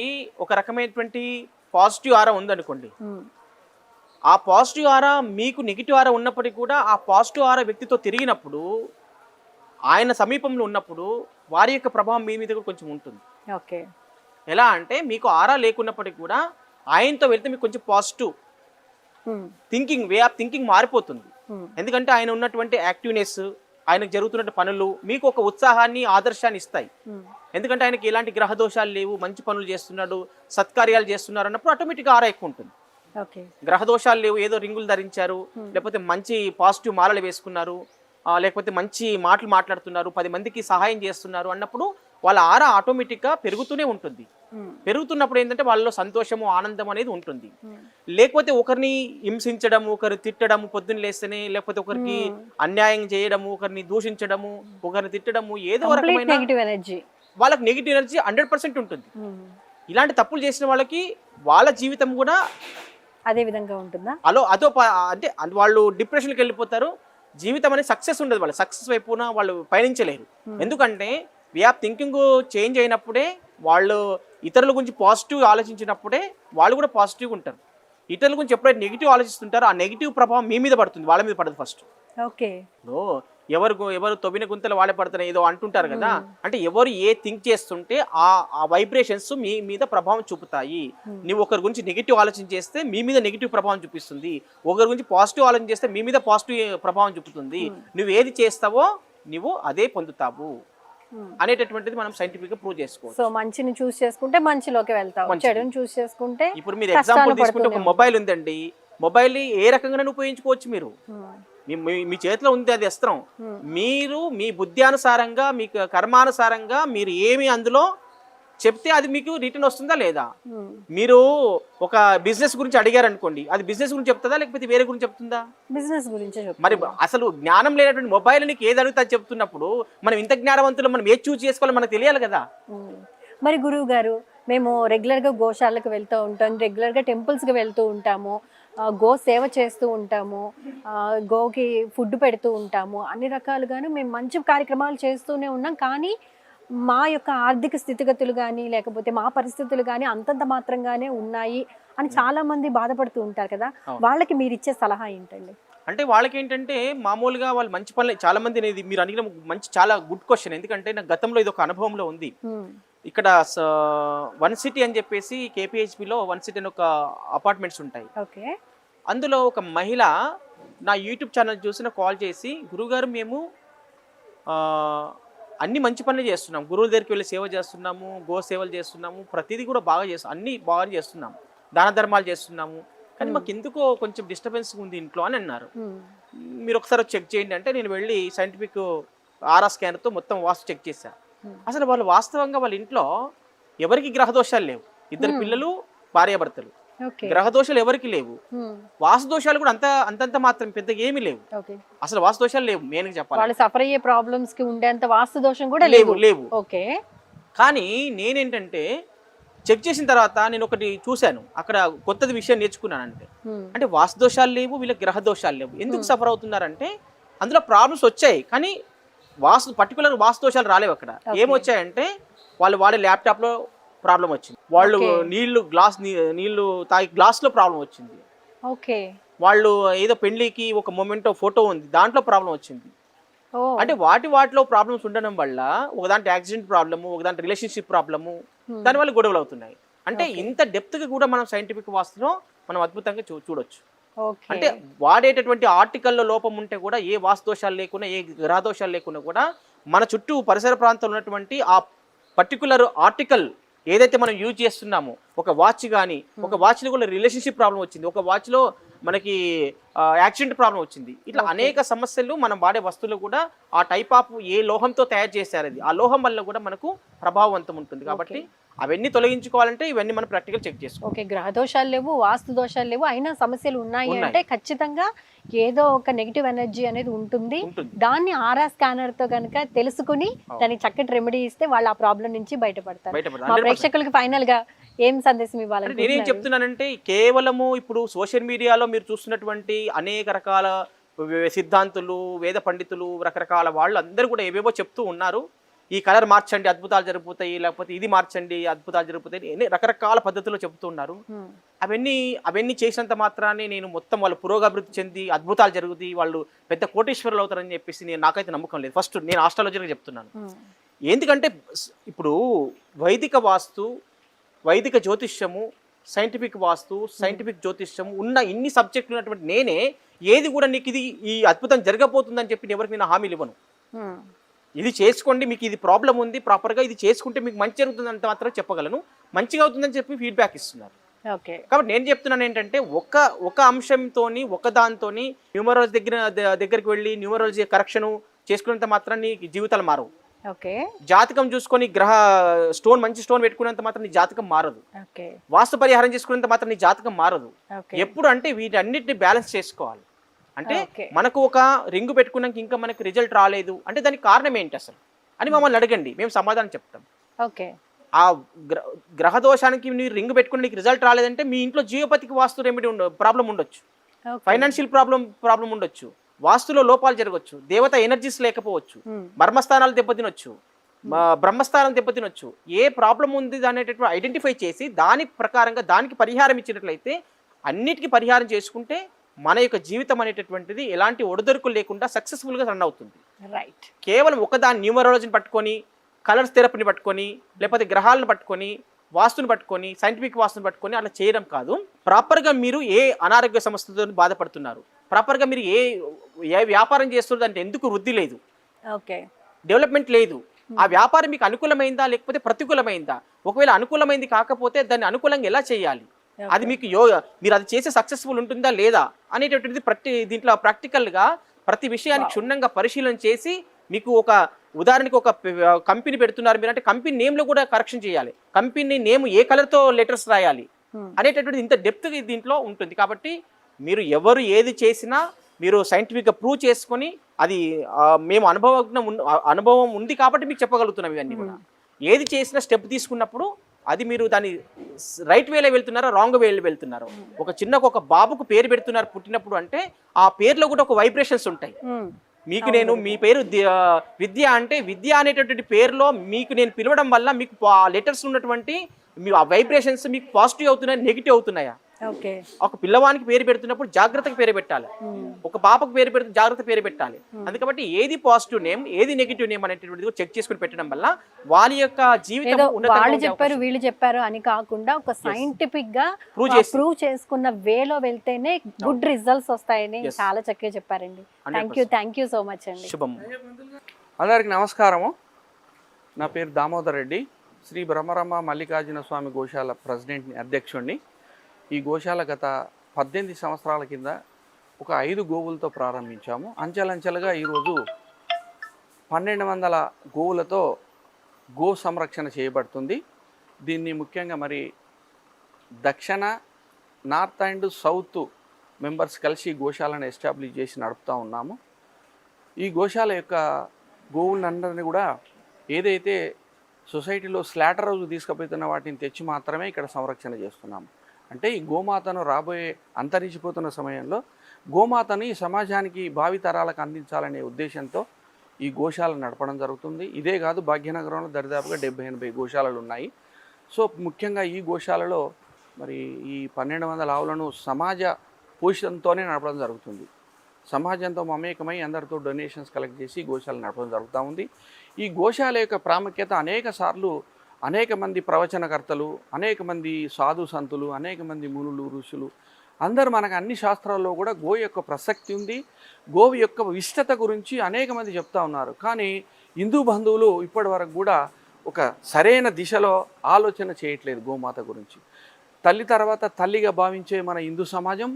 ఒక రకమైనటువంటి పాజిటివ్ ఆరా ఉందనుకోండి, ఆ పాజిటివ్ ఆరా మీకు నెగిటివ్ ఆరా ఉన్నప్పటికీ కూడా ఆ పాజిటివ్ ఆరా వ్యక్తితో తిరిగినప్పుడు, ఆయన సమీపంలో ఉన్నప్పుడు వారి యొక్క ప్రభావం మీ మీద కూడా కొంచెం ఉంటుంది. ఓకే. ఎలా అంటే మీకు ఆరా లేకున్నప్పటికీ కూడా ఆయనతో వెళ్తే మీకు కొంచెం positive thinking, way of thinking మారిపోతుంది. ఎందుకంటే ఆయన ఉన్నటువంటి యాక్టివ్నెస్, ఆయనకు జరుగుతున్న పనులు మీకు ఒక ఉత్సాహాన్ని, ఆదర్శాన్ని ఇస్తాయి. ఎందుకంటే ఆయనకి ఎలాంటి గ్రహ దోషాలు లేవు, మంచి పనులు చేస్తున్నాడు, సత్కార్యాలు చేస్తున్నారు అన్నప్పుడు ఆటోమేటిక్గా ఆరా ఎక్కువ ఉంటుంది. గ్రహ దోషాలు లేవు, ఏదో రింగులు ధరించారు, లేకపోతే మంచి పాజిటివ్ మాలలు వేసుకున్నారు, లేకపోతే మంచి మాటలు మాట్లాడుతున్నారు, 10 మందికి సహాయం చేస్తున్నారు అన్నప్పుడు వాళ్ళ ఆరా ఆటోమేటిక్గా పెరుగుతూనే ఉంటుంది. పెరుగుతున్నప్పుడు ఏంటంటే వాళ్ళలో సంతోషము, ఆనందం అనేది ఉంటుంది. లేకపోతే ఒకరిని హింసించడము, ఒకరు తిట్టడము, పొద్దున్న లేస్తేనే, లేకపోతే ఒకరికి అన్యాయం చేయడము, ఒకరిని దూషించడము, ఒకరిని తిట్టడము, ఏదో రకమైన వాళ్ళకి నెగిటివ్ ఎనర్జీ 100% ఉంటుంది. ఇలాంటి తప్పులు చేసిన వాళ్ళకి వాళ్ళ జీవితం కూడా అదే విధంగా ఉంటుందా? అదో అంటే వాళ్ళు డిప్రెషన్కి వెళ్ళిపోతారు, జీవితం అనేది సక్సెస్ ఉండదు, వాళ్ళు సక్సెస్ వైపున వాళ్ళు పయనించలేరు. ఎందుకంటే వే ఆఫ్ థింకింగ్ చేంజ్ అయినప్పుడే, వాళ్ళు ఇతరుల గురించి పాజిటివ్ ఆలోచించినప్పుడే వాళ్ళు కూడా పాజిటివ్గా ఉంటారు. ఇతరుల గురించి ఎప్పుడైతే నెగిటివ్ ఆలోచిస్తుంటారో ఆ నెగిటివ్ ప్రభావం మీ మీద పడుతుంది, వాళ్ళ మీద పడదు ఫస్ట్. ఓకే. ఎవరు తొవ్విన గుంతలు వాళ్ళే పడుతున్నాయి ఏదో అంటుంటారు కదా, అంటే ఎవరు ఏ థింక్ చేస్తుంటే ఆ వైబ్రేషన్స్ మీ మీద ప్రభావం చూపుతాయి. నువ్వు ఒకరి గురించి నెగిటివ్ ఆలోచన చేస్తే మీ మీద నెగిటివ్ ప్రభావం చూపిస్తుంది, ఒకరి గురించి పాజిటివ్ ఆలోచన చేస్తే మీ మీద పాజిటివ్ ప్రభావం చూపుతుంది. నువ్వు ఏది చేస్తావో నువ్వు అదే పొందుతావు అనేటటువంటిది మనం సైంటిఫిక్ గా ప్రూవ్ చేసుకోవచ్చు. సో మంచిని చూస్ చేసుకుంటే మంచిలోకి వెళ్తావు, చెడుని చూస్ చేసుకుంటే. ఇప్పుడు మీరు ఎగ్జాంపుల్ తీసుకుంటే ఒక మొబైల్ ఉందండి, మొబైల్ ఏ రకంగా ఉపయోగించుకోవచ్చు. మీరు మీ చేతిలో ఉంది అది అస్త్రం. మీరు మీ బుద్ధి అనుసారంగా, మీ కర్మానుసారంగా మీరు ఏమి అందులో చెప్తే అది మీకు రిటర్న్ వస్తుందా లేదా. మీరు ఒక బిజినెస్ గురించి అడిగారు అనుకోండి, అది బిజినెస్ గురించి చెప్తుందా లేకపోతే వేరే గురించి చెప్తుందా? బిజినెస్ గురించి. మరి అసలు జ్ఞానం లేనటువంటి మొబైల్ నీకు ఏది అడుగుతా చెప్తున్నప్పుడు మనం ఇంత జ్ఞానవంతులు, మనం ఏది చూస్ చేసుకోవాలో మనకు తెలియాలి కదా. మరి గురువు గారు, మేము రెగ్యులర్గా గోశాలకు వెళ్తూ ఉంటాం, రెగ్యులర్గా టెంపుల్స్కి వెళ్తూ ఉంటాము, గో సేవ చేస్తూ ఉంటాము, గోకి ఫుడ్ పెడుతూ ఉంటాము, అన్ని రకాలుగాను మేము మంచి కార్యక్రమాలు చేస్తూనే ఉన్నాం. కానీ మా యొక్క ఆర్థిక స్థితిగతులు కానీ లేకపోతే మా పరిస్థితులు కానీ అంతంత మాత్రంగానే ఉన్నాయి అని చాలా మంది బాధపడుతూ ఉంటారు కదా, వాళ్ళకి మీరు ఇచ్చే సలహా ఏంటండి? అంటే వాళ్ళకి ఏంటంటే మామూలుగా వాళ్ళు మంచి పనులు, చాలా మంది మీరు అడిగిన మంచి చాలా గుడ్ క్వశ్చన్. ఎందుకంటే నాకు గతంలో ఇది ఒక అనుభవంలో ఉంది. ఇక్కడ వన్ సిటీ అని చెప్పేసి కేపీహెచ్పిలో వన్ సిటీ అని ఒక అపార్ట్మెంట్స్ ఉంటాయి. ఓకే. అందులో ఒక మహిళ నా యూట్యూబ్ ఛానల్ చూసి కాల్ చేసి, గురుగారు మేము అన్ని మంచి పనులు చేస్తున్నాం, గురువుల దగ్గరికి వెళ్ళి సేవ చేస్తున్నాము, గో సేవలు చేస్తున్నాము, ప్రతిదీ కూడా బాగా చేస్తాం, అన్ని బాగా చేస్తున్నాము, దాన ధర్మాలు చేస్తున్నాము, కానీ మాకు ఎందుకో కొంచెం డిస్టర్బెన్స్ ఉంది ఇంట్లో అని అన్నారు. మీరు ఒకసారి చెక్ చేయండి అంటే నేను వెళ్ళి సైంటిఫిక్ ఆర్ఆర్ స్కానర్తో మొత్తం వాస్తు చెక్ చేశాను. అసలు వాళ్ళు వాస్తవంగా వాళ్ళ ఇంట్లో ఎవరికి గ్రహదోషాలు లేవు, ఇద్దరు పిల్లలు, భార్యాభర్తలు, గ్రహదోషాలు ఎవరికి లేవు, వాస్తు దోషాలు కూడా అంతంత మాత్రం పెద్దగా ఏమీ లేవు, అసలు వాస్తు దోషాలు లేవు. మెయిన్ చెప్పాలి, వాళ్ళు సఫర్ అయ్యే ప్రాబ్లమ్స్ కి ఉండేంత వాస్తు దోషం కూడా లేవు. ఓకే. కానీ నేనేంటంటే చెక్ చేసిన తర్వాత నేను ఒకటి చూశాను, అక్కడ కొత్తది విషయం నేర్చుకున్నానంటే, అంటే వాస్తు దోషాలు లేవు, వీళ్ళకి గ్రహ దోషాలు లేవు. ఎందుకు సఫర్ అవుతున్నారంటే అందులో ప్రాబ్లమ్స్ వచ్చాయి, కానీ పర్టికులర్ వాస్తు దోషాలు రాలేవు. అక్కడ ఏమొచ్చాయంటే వాళ్ళు వాడే ల్యాప్టాప్లో ప్రాబ్లం వచ్చింది, వాళ్ళు నీళ్లు తాగి గ్లాస్లో ప్రాబ్లం వచ్చింది, ఓకే, వాళ్ళు ఏదో పెళ్లికి ఒక మొమెంటో ఫోటో ఉంది దాంట్లో ప్రాబ్లం వచ్చింది. అంటే వాటిలో ప్రాబ్లమ్స్ ఉండడం వల్ల ఒకదాంట్లో యాక్సిడెంట్ ప్రాబ్లము, ఒకదాంట్లో రిలేషన్షిప్ ప్రాబ్లము, దానివల్ల గొడవలు అవుతున్నాయి. అంటే ఇంత డెప్త్గా కూడా మనం సైంటిఫిక్ వాస్తులో మనం అద్భుతంగా చూడొచ్చు. అంటే వాడేటటువంటి ఆర్టికల్లో లోపం ఉంటే కూడా, ఏ వాస్తు దోషాలు లేకుండా, ఏ గ్రహదోషాలు లేకుండా కూడా మన చుట్టూ పరిసర ప్రాంతంలో ఉన్నటువంటి ఆ పర్టికులర్ ఆర్టికల్ ఏదైతే మనం యూజ్ చేస్తున్నామో, ఒక వాచ్ కానీ, ఒక వాచ్లో కూడా రిలేషన్షిప్ ప్రాబ్లం వచ్చింది, ఒక వాచ్లో మనకి యాక్సిడెంట్ ప్రాబ్లం వచ్చింది, ఇట్లా అనేక సమస్యలు మనం వాడే వస్తువులు కూడా ఆ టైప్ ఆఫ్ ఏ లోహంతో తయారు చేశారు, అది ఆ లోహం వల్ల కూడా మనకు ప్రభావవంతం ఉంటుంది. కాబట్టి అవన్నీ తొలగించుకోవాలంటే ఇవన్నీ మనం ప్రాక్టికల్ చెక్ చేసుకోవాలి. ఓకే, గ్రహ దోషాలు లేవు, వాస్తు దోషాలు లేవు, అయినా సమస్యలు ఉన్నాయి అంటే ఖచ్చితంగా ఏదో ఒక నెగిటివ్ ఎనర్జీ అనేది ఉంటుంది. దాన్ని ఆర్ఆర్ స్కానర్ తో కనుక తెలుసుకుని దానికి చక్కటి రెమెడీ ఇస్తే వాళ్ళు ఆ ప్రాబ్లం నుంచి బయటపడతారు. మా ప్రేక్షకులకి ఫైనల్ గా ఏం సందేశం ఇవ్వాలంటే, నేనేం చెప్తున్నానంటే, కేవలము ఇప్పుడు సోషల్ మీడియాలో మీరు చూస్తున్నటువంటి అనేక రకాల సిద్ధాంతులు, వేద పండితులు, రకరకాల వాళ్ళు అందరూ కూడా ఏవేవో చెప్తూ ఉన్నారు. ఈ కలర్ మార్చండి అద్భుతాలు జరుగుతాయి, లేకపోతే ఇది మార్చండి అద్భుతాలు జరుగుతాయి, రకరకాల పద్ధతుల్లో చెప్తున్నారు. అవన్నీ చేసినంత మాత్రాన్ని నేను మొత్తం వాళ్ళు పురోగభివృద్ధి చెంది అద్భుతాలు జరుగుతాయి, వాళ్ళు పెద్ద కోటీశ్వరులు అవుతారని చెప్పేసి నాకైతే నమ్మకం లేదు. ఫస్ట్ నేను ఆస్ట్రాలజీగా చెప్తున్నాను. ఎందుకంటే ఇప్పుడు వైదిక వాస్తు, వైదిక జ్యోతిష్యము, సైంటిఫిక్ వాస్తు, సైంటిఫిక్ జ్యోతిష్యము ఉన్న ఇన్ని సబ్జెక్టులు ఉన్నటువంటి నేనే ఏది కూడా నీకు ఇది ఈ అద్భుతం జరగబోతుందని చెప్పి ఎవరికి నేను హామీలు ఇవ్వను. ఇది చేసుకోండి, మీకు ఇది ప్రాబ్లం ఉంది, ప్రాపర్గా ఇది చేసుకుంటే మీకు మంచి జరుగుతుందంత మాత్రం చెప్పగలను, మంచిగా అవుతుందని చెప్పి ఫీడ్బ్యాక్ ఇస్తున్నారు. కాబట్టి నేను చెప్తున్నాను ఏంటంటే, ఒక అంశంతోని ఒక దాంతోని న్యూమరాలజీ దగ్గరికి వెళ్ళి న్యూమరాలజీ కరెక్షన్ చేసుకున్నంత మాత్రం నీ జీవితాలు మారవు. జాతకం చూసుకొని మంచి స్టోన్ పెట్టుకున్నంత మాత్రం నీ జాతకం మారదు. వాస్తు పరిహారం చేసుకున్నంత మాత్రం నీ జాతకం మారదు. ఎప్పుడు అంటే వీటన్నిటిని బ్యాలెన్స్ చేసుకోవాలి. అంటే మనకు ఒక రింగు పెట్టుకున్నాక ఇంకా మనకు రిజల్ట్ రాలేదు అంటే దానికి కారణం ఏంటి అసలు అని మమ్మల్ని అడగండి, మేము సమాధానం చెప్తాం. ఆ గ్రహ దోషానికి మీరు రింగు పెట్టుకుని నీకు రిజల్ట్ రాలేదంటే మీ ఇంట్లో జియోపతికి వాస్తు రెమెడీ ప్రాబ్లం ఉండొచ్చు, ఫైనాన్షియల్ ప్రాబ్లం ఉండొచ్చు, వాస్తులో లోపాలు జరగవచ్చు, దేవత ఎనర్జీస్ లేకపోవచ్చు, మర్మస్థానాలు దెబ్బతినొచ్చు, బ్రహ్మస్థానం దెబ్బతినొచ్చు. ఏ ప్రాబ్లం ఉంది అనేటటువంటి ఐడెంటిఫై చేసి దాని ప్రకారంగా దానికి పరిహారం ఇచ్చినట్లయితే, అన్నిటికీ పరిహారం చేసుకుంటే మన యొక్క జీవితం అనేటటువంటిది ఎలాంటి ఒడిదొడుకులు లేకుండా సక్సెస్ఫుల్గా రన్ అవుతుంది. రైట్. కేవలం ఒకదాని న్యూమరాలజీని పట్టుకొని, కలర్స్ థెరపీని పట్టుకొని, లేకపోతే గ్రహాలను పట్టుకొని, వాస్తుని పట్టుకొని, సైంటిఫిక్ వాస్తుని పట్టుకొని అలా చేయడం కాదు. ప్రాపర్గా మీరు ఏ అనారోగ్య సమస్యతో బాధపడుతున్నారు, ప్రాపర్గా మీరు ఏ వ్యాపారం చేస్తున్నారు, అంటే ఎందుకు వృద్ధి లేదు, డెవలప్మెంట్ లేదు, ఆ వ్యాపారం మీకు అనుకూలమైందా లేకపోతే ప్రతికూలమైందా, ఒకవేళ అనుకూలమైంది కాకపోతే దాన్ని అనుకూలంగా ఎలా చేయాలి, అది మీకు మీరు అది చేసే సక్సెస్ఫుల్ ఉంటుందా లేదా అనేటటువంటిది దీంట్లో ప్రాక్టికల్గా ప్రతి విషయాన్ని క్షుణ్ణంగా పరిశీలన చేసి, మీకు ఒక ఉదాహరణకి ఒక కంపెనీ పెడుతున్నారు మీరు అంటే కంపెనీ నేమ్లో కూడా కరెక్షన్ చేయాలి, కంపెనీ నేమ్ ఏ కలర్తో లెటర్స్ రాయాలి అనేటటువంటిది ఇంత డెప్త్గా దీంట్లో ఉంటుంది. కాబట్టి మీరు ఎవరు ఏది చేసినా మీరు సైంటిఫిక్గా ప్రూవ్ చేసుకొని, అది మేము అనుభవం ఉంది కాబట్టి మీకు చెప్పగలుగుతున్నాం. ఇవన్నీ కూడా ఏది చేసినా స్టెప్ తీసుకున్నప్పుడు అది మీరు దాన్ని రైట్ వేలో వెళ్తున్నారా రాంగ్ వేలో వెళ్తున్నారు. ఒక బాబుకు పేరు పెడుతున్నారు పుట్టినప్పుడు అంటే ఆ పేరులో కూడా ఒక వైబ్రేషన్స్ ఉంటాయి. మీకు మీ పేరు విద్య అంటే విద్య అనేటటువంటి పేరులో మీకు నేను పిలవడం వల్ల మీకు ఆ లెటర్స్ ఉన్నటువంటి ఆ వైబ్రేషన్స్ మీకు పాజిటివ్ అవుతున్నాయా నెగిటివ్ అవుతున్నాయా, ఓకే. ఒక పిల్లవానికి పేరు పెడుతున్నప్పుడు జాగ్రత్తగా పేరు పెట్టాలి, ఒక పాపకు పేరు పెడితే జాగ్రత్త పేరు పెట్టాలి. అందుకబట్టి ఏది పాజిటివ్ నేమ్ ఏది నెగిటివ్ నేమ్ అనేటువంటిది చెక్ చేసుకుని పెట్టడం వల్ల వాళ్ళ యొక్క జీవితం ఏదో ఉన్నతంగా వాళ్ళు ఉండే చెప్పారు అవకాశం. వీళ్ళు చెప్పారు అని కాకుండా ఒక సైంటిఫిక్ గా Prove చేసి. ప్రూవ్ చేసుకున్న వేలో వెళ్తేనే గుడ్ రిజల్ట్స్ వస్తాయని Yes. చాలా చక్కగా చెప్పారండి. 100%. థ్యాంక్ యూ సో మచ్ అండి. శుభం. అందరికి నమస్కారము. నా పేరు దామోదర్ రెడ్డి, శ్రీ బ్రహ్మరమ్మ మల్లికార్జున స్వామి గోశాల ప్రెసిడెంట్ని, అధ్యక్షుడిని. ఈ గోశాల గత 18 సంవత్సరాల కింద ఒక 5 గోవులతో ప్రారంభించాము. అంచెలంచెలుగా ఈరోజు 1200 గోవులతో గో సంరక్షణ చేయబడుతుంది. దీన్ని ముఖ్యంగా మరి దక్షిణ, నార్త్ అండ్ సౌత్ మెంబర్స్ కలిసి గోశాలను ఎస్టాబ్లిష్ చేసి నడుపుతూ ఉన్నాము. ఈ గోశాల యొక్క గోవులందరినీ కూడా ఏదైతే సొసైటీలో స్లాటర్ హౌస్ తీసుకుపోతున్న వాటిని తెచ్చి మాత్రమే ఇక్కడ సంరక్షణ చేస్తున్నాము. అంటే ఈ గోమాతను రాబోయే అంతరించిపోతున్న సమయంలో గోమాతను ఈ సమాజానికి భావితరాలకు అందించాలనే ఉద్దేశంతో ఈ గోశాలను నడపడం జరుగుతుంది. ఇదే కాదు, భాగ్యనగరంలో దరిదాపుగా 70-80 గోశాలలు ఉన్నాయి. సో ముఖ్యంగా ఈ గోశాలలో మరి ఈ 1200 ఆవులను సమాజ పోషణతోనే నడపడం జరుగుతుంది. సమాజంతో మమేకమై అందరితో డొనేషన్స్ కలెక్ట్ చేసి గోశాల నడపడం జరుగుతూ ఉంది. ఈ గోశాల యొక్క ప్రాముఖ్యత అనేక సార్లు అనేక మంది ప్రవచనకర్తలు, అనేక మంది సాధు సంతులు, అనేక మంది మునులు, ఋషులు అందరూ మనకు అన్ని శాస్త్రాల్లో కూడా గో యొక్క ప్రసక్తి ఉంది, గోవు యొక్క విశిష్టత గురించి అనేక మంది చెప్తా ఉన్నారు. కానీ హిందూ బంధువులు ఇప్పటి వరకు కూడా ఒక సరైన దిశలో ఆలోచన చేయట్లేదు గోమాత గురించి. తల్లి తర్వాత తల్లిగా భావించే మన హిందూ సమాజం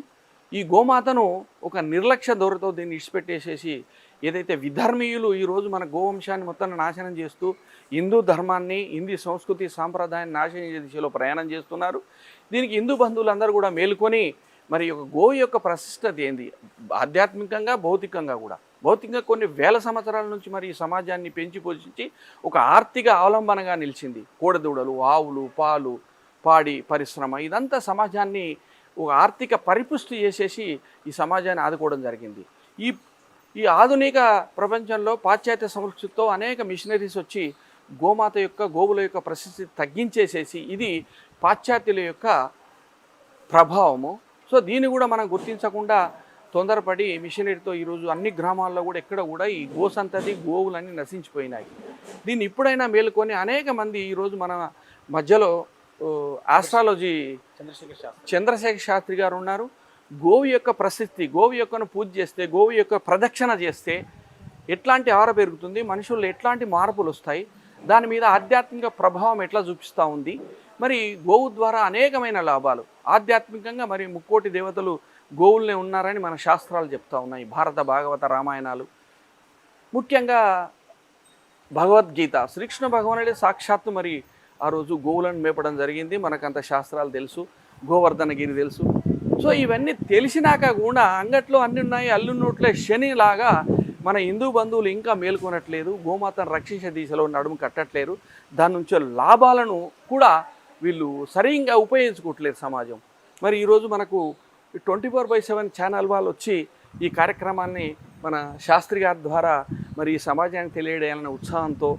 ఈ గోమాతను ఒక నిర్లక్ష్య ధోరణితో దీన్ని ఇడిచిపెట్టేసేసి ఏదైతే విధర్మీయులు ఈరోజు మన గోవంశాన్ని మొత్తం నాశనం చేస్తూ హిందూ ధర్మాన్ని, హిందూ సంస్కృతి సాంప్రదాయాన్ని నాశనం చేసే దిశలో ప్రయాణం చేస్తున్నారు. దీనికి హిందూ బంధువులందరూ కూడా మేలుకొని మరి ఒక గోవు యొక్క ప్రశిష్టత ఏంది, ఆధ్యాత్మికంగా భౌతికంగా కూడా, భౌతికంగా కొన్ని వేల సంవత్సరాల నుంచి మరి ఈ సమాజాన్ని పెంచి పోషించి ఒక ఆర్థిక అవలంబనగా నిలిచింది. కోడదూడలు, ఆవులు, పాలు, పాడి పరిశ్రమ ఇదంతా సమాజాన్ని ఒక ఆర్థిక పరిపుష్టి చేసేసి ఈ సమాజాన్ని ఆదుకోవడం జరిగింది. ఈ ఆధునిక ప్రపంచంలో పాశ్చాత్య సంస్కృతితో అనేక మిషనరీస్ వచ్చి గోమాత యొక్క గోవుల యొక్క ప్రసిద్ధి తగ్గించేసేసి ఇది పాశ్చాత్యుల యొక్క ప్రభావము. సో దీన్ని కూడా మనం గుర్తించకుండా తొందరపడి మిషనరీతో ఈరోజు అన్ని గ్రామాల్లో కూడా ఎక్కడ కూడా ఈ గోసంతతి గోవులన్నీ నశించిపోయినాయి. దీన్ని ఇప్పుడైనా మేలుకొని అనేక మంది ఈరోజు మన మధ్యలో ఆస్ట్రాలజీ చంద్రశేఖర్ శాస్త్రి గారు ఉన్నారు. గోవు యొక్క ప్రసిద్ధి, గోవు యొక్కను పూజ చేస్తే, గోవు యొక్క ప్రదక్షిణ చేస్తే ఎట్లాంటి ఆర పెరుగుతుంది, మనుషుల్లో ఎట్లాంటి మార్పులు వస్తాయి, దాని మీద ఆధ్యాత్మిక ప్రభావం ఎట్లా చూపిస్తూ ఉంది. మరి గోవు ద్వారా అనేకమైన లాభాలు, ఆధ్యాత్మికంగా మరి 3 కోటి దేవతలు గోవుల్నే ఉన్నారని మన శాస్త్రాలు చెప్తా ఉన్నాయి. భారత భాగవత రామాయణాలు, ముఖ్యంగా భగవద్గీత, శ్రీకృష్ణ భగవానుడే సాక్షాత్తు మరి ఆ రోజు గోవులను మేపడం జరిగింది. మనకంత శాస్త్రాలు తెలుసు, గోవర్ధనగిరి తెలుసు. సో ఇవన్నీ తెలిసినాక కూడా అంగట్లో అన్ని ఉన్నాయి, అల్లున్నోట్లే శనిలాగా మన హిందూ బంధువులు ఇంకా మేల్కొనట్లేదు, గోమాతను రక్షించే దిశలో నడుము కట్టట్లేరు. దాని నుంచి లాభాలను కూడా వీళ్ళు సరిగ్గా ఉపయోగించుకోవట్లేదు సమాజం. మరి ఈరోజు మనకు 24/7 ఛానల్ వాళ్ళు వచ్చి ఈ కార్యక్రమాన్ని మన శాస్త్రి గారి ద్వారా మరి ఈ సమాజానికి తెలియజేయాలనే ఉత్సాహంతో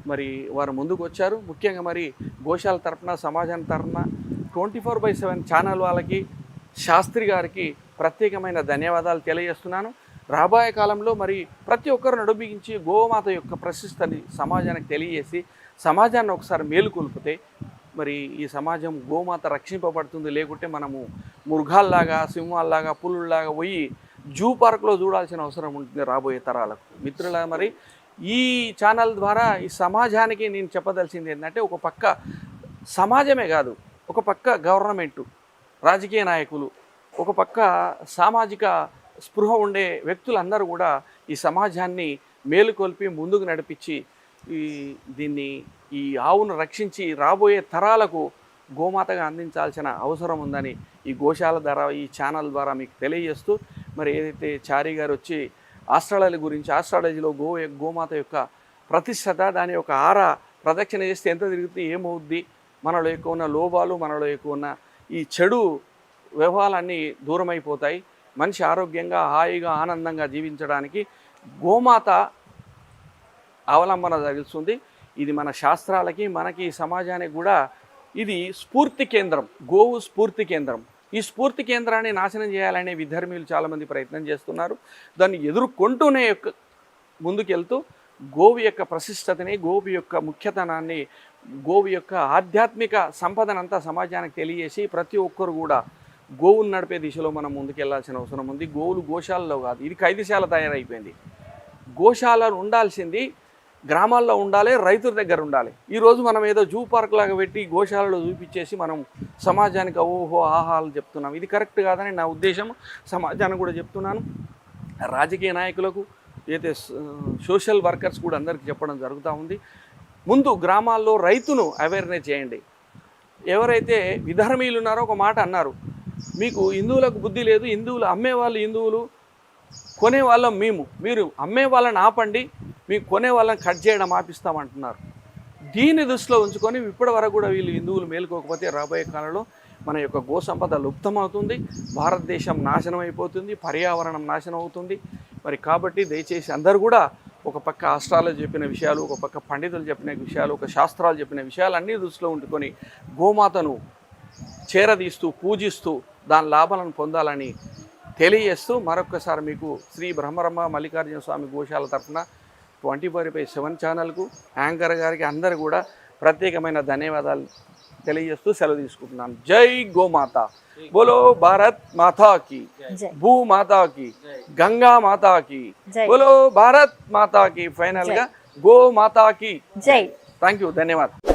మరి వారు ముందుకు వచ్చారు. ముఖ్యంగా మరి గోశాల తరఫున, సమాజానికి తరఫున 24/7 ఛానల్ వాళ్ళకి, శాస్త్రి గారికి ప్రత్యేకమైన ధన్యవాదాలు తెలియజేస్తున్నాను. రాబోయే కాలంలో మరి ప్రతి ఒక్కరు నడుబిగించి గోమాత యొక్క ప్రశస్తని సమాజానికి తెలియజేసి సమాజాన్ని ఒకసారి మేలుకొల్పితే మరి ఈ సమాజం గోమాత రక్షింపబడుతుంది. లేకుంటే మనము మృగాల్లాగా, సింహాల్లాగా, పులుల్లాగా పోయి జూ పార్క్లో చూడాల్సిన అవసరం ఉంటుంది రాబోయే తరాలకు. మిత్రుల మరి ఈ ఛానల్ ద్వారా ఈ సమాజానికి నేను చెప్పదలిచింది ఏంటంటే, ఒక పక్క సమాజమే కాదు, ఒక పక్క గవర్నమెంటు, రాజకీయ నాయకులు, ఒక పక్క సామాజిక స్పృహ ఉండే వ్యక్తులందరూ కూడా ఈ సమాజాన్ని మేలుకొల్పి ముందుకు నడిపించి ఈ ఆవును రక్షించి రాబోయే తరాలకు గోమాతగా అందించాల్సిన అవసరం ఉందని ఈ గోశాల ద్వారా, ఈ ఛానల్ ద్వారా మీకు తెలియజేస్తూ, మరి ఏదైతే చారి గారు వచ్చి ఆస్ట్రాలజీ గురించి, ఆస్ట్రాలజీలో గోమాత యొక్క ప్రతిష్టత, దాని యొక్క ఆరా ప్రదక్షిణ చేస్తే ఎంత తిరుగుతుంది, ఏమవుద్ది, మనలో ఎక్కువ ఉన్న లోపాలు, మనలో ఎక్కువ ఉన్న ఈ చెడు వ్యవహారాలన్నీ దూరమైపోతాయి. మనిషి ఆరోగ్యంగా, హాయిగా, ఆనందంగా జీవించడానికి గోమాత అవలంబన తెలుస్తుంది. ఇది మన శాస్త్రాలకి, మనకి, సమాజానికి కూడా ఇది స్ఫూర్తి కేంద్రం. గోవు స్ఫూర్తి కేంద్రం. ఈ స్ఫూర్తి కేంద్రాన్ని నాశనం చేయాలనే విధర్మీయులు చాలామంది ప్రయత్నం చేస్తున్నారు. దాన్ని ఎదుర్కొంటూనే ముందుకెళ్తూ గోవు యొక్క ప్రశిష్టతని, గోవు యొక్క ముఖ్యతనాన్ని, గోవు యొక్క ఆధ్యాత్మిక సంపదనంతా సమాజానికి తెలియజేసి ప్రతి ఒక్కరు కూడా గోవును నడిపే దిశలో మనం ముందుకెళ్లాల్సిన అవసరం ఉంది. గోవులు గోశాలలో కాదు, ఇది ఖైదీశాల తయారైపోయింది. గోశాలలు ఉండాల్సింది గ్రామాల్లో ఉండాలి, రైతుల దగ్గర ఉండాలి. ఈరోజు మనం ఏదో జూ పార్క్ లాగా పెట్టి గోశాలలో చూపించేసి మనం సమాజానికి ఓహో ఆహాలు చెప్తున్నాం. ఇది కరెక్ట్ కాదని నా ఉద్దేశం. సమాజానికి కూడా చెప్తున్నాను, రాజకీయ నాయకులకు, అయితే సోషల్ వర్కర్స్ కూడా అందరికీ చెప్పడం జరుగుతూ ఉంది. ముందు గ్రామాల్లో రైతును అవేర్నెస్ చేయండి. ఎవరైతే విధర్మీయులు ఉన్నారో ఒక మాట అన్నారు, మీకు హిందువులకు బుద్ధి లేదు, హిందువులు అమ్మేవాళ్ళు హిందువులు, కొనే వాళ్ళం మేము, మీరు అమ్మే వాళ్ళని ఆపండి, మీకు కొనే వాళ్ళని కట్ చేయడం ఆపిస్తామంటున్నారు. దీన్ని దృష్టిలో ఉంచుకొని ఇప్పటి వరకు కూడా వీళ్ళు హిందువులు మేలుకోకపోతే రాబోయే కాలంలో మన యొక్క గో సంపద లుప్తమవుతుంది, భారతదేశం నాశనం అయిపోతుంది, పర్యావరణం నాశనం అవుతుంది. మరి కాబట్టి దయచేసి అందరూ కూడా ఒక పక్క ఆస్ట్రాలజీ చెప్పిన విషయాలు, ఒక పక్క పండితులు చెప్పిన విషయాలు, ఒక శాస్త్రాలు చెప్పిన విషయాలు అన్నీ దృష్టిలో ఉంచుకొని గోమాతను చేరదీస్తూ పూజిస్తూ దాని లాభాలను పొందాలని తెలియజేస్తూ మరొకసారి మీకు శ్రీ బ్రహ్మరమ్మ మల్లికార్జున స్వామి గోశాల తరఫున 24/7 ఛానల్కు, యాంకర్ గారికి అందరూ కూడా ప్రత్యేకమైన ధన్యవాదాలు తెలియజేస్తూ సెలవు తీసుకుంటున్నాను. జై గోమాత, బోలో భారత్ మాతాకి, భూ మాతాకి, గంగా మాతాకి, బోలో భారత్ మాతాకి, ఫైనల్ గా గో మాతాకి జై. థ్యాంక్ యూ, ధన్యవాదాలు.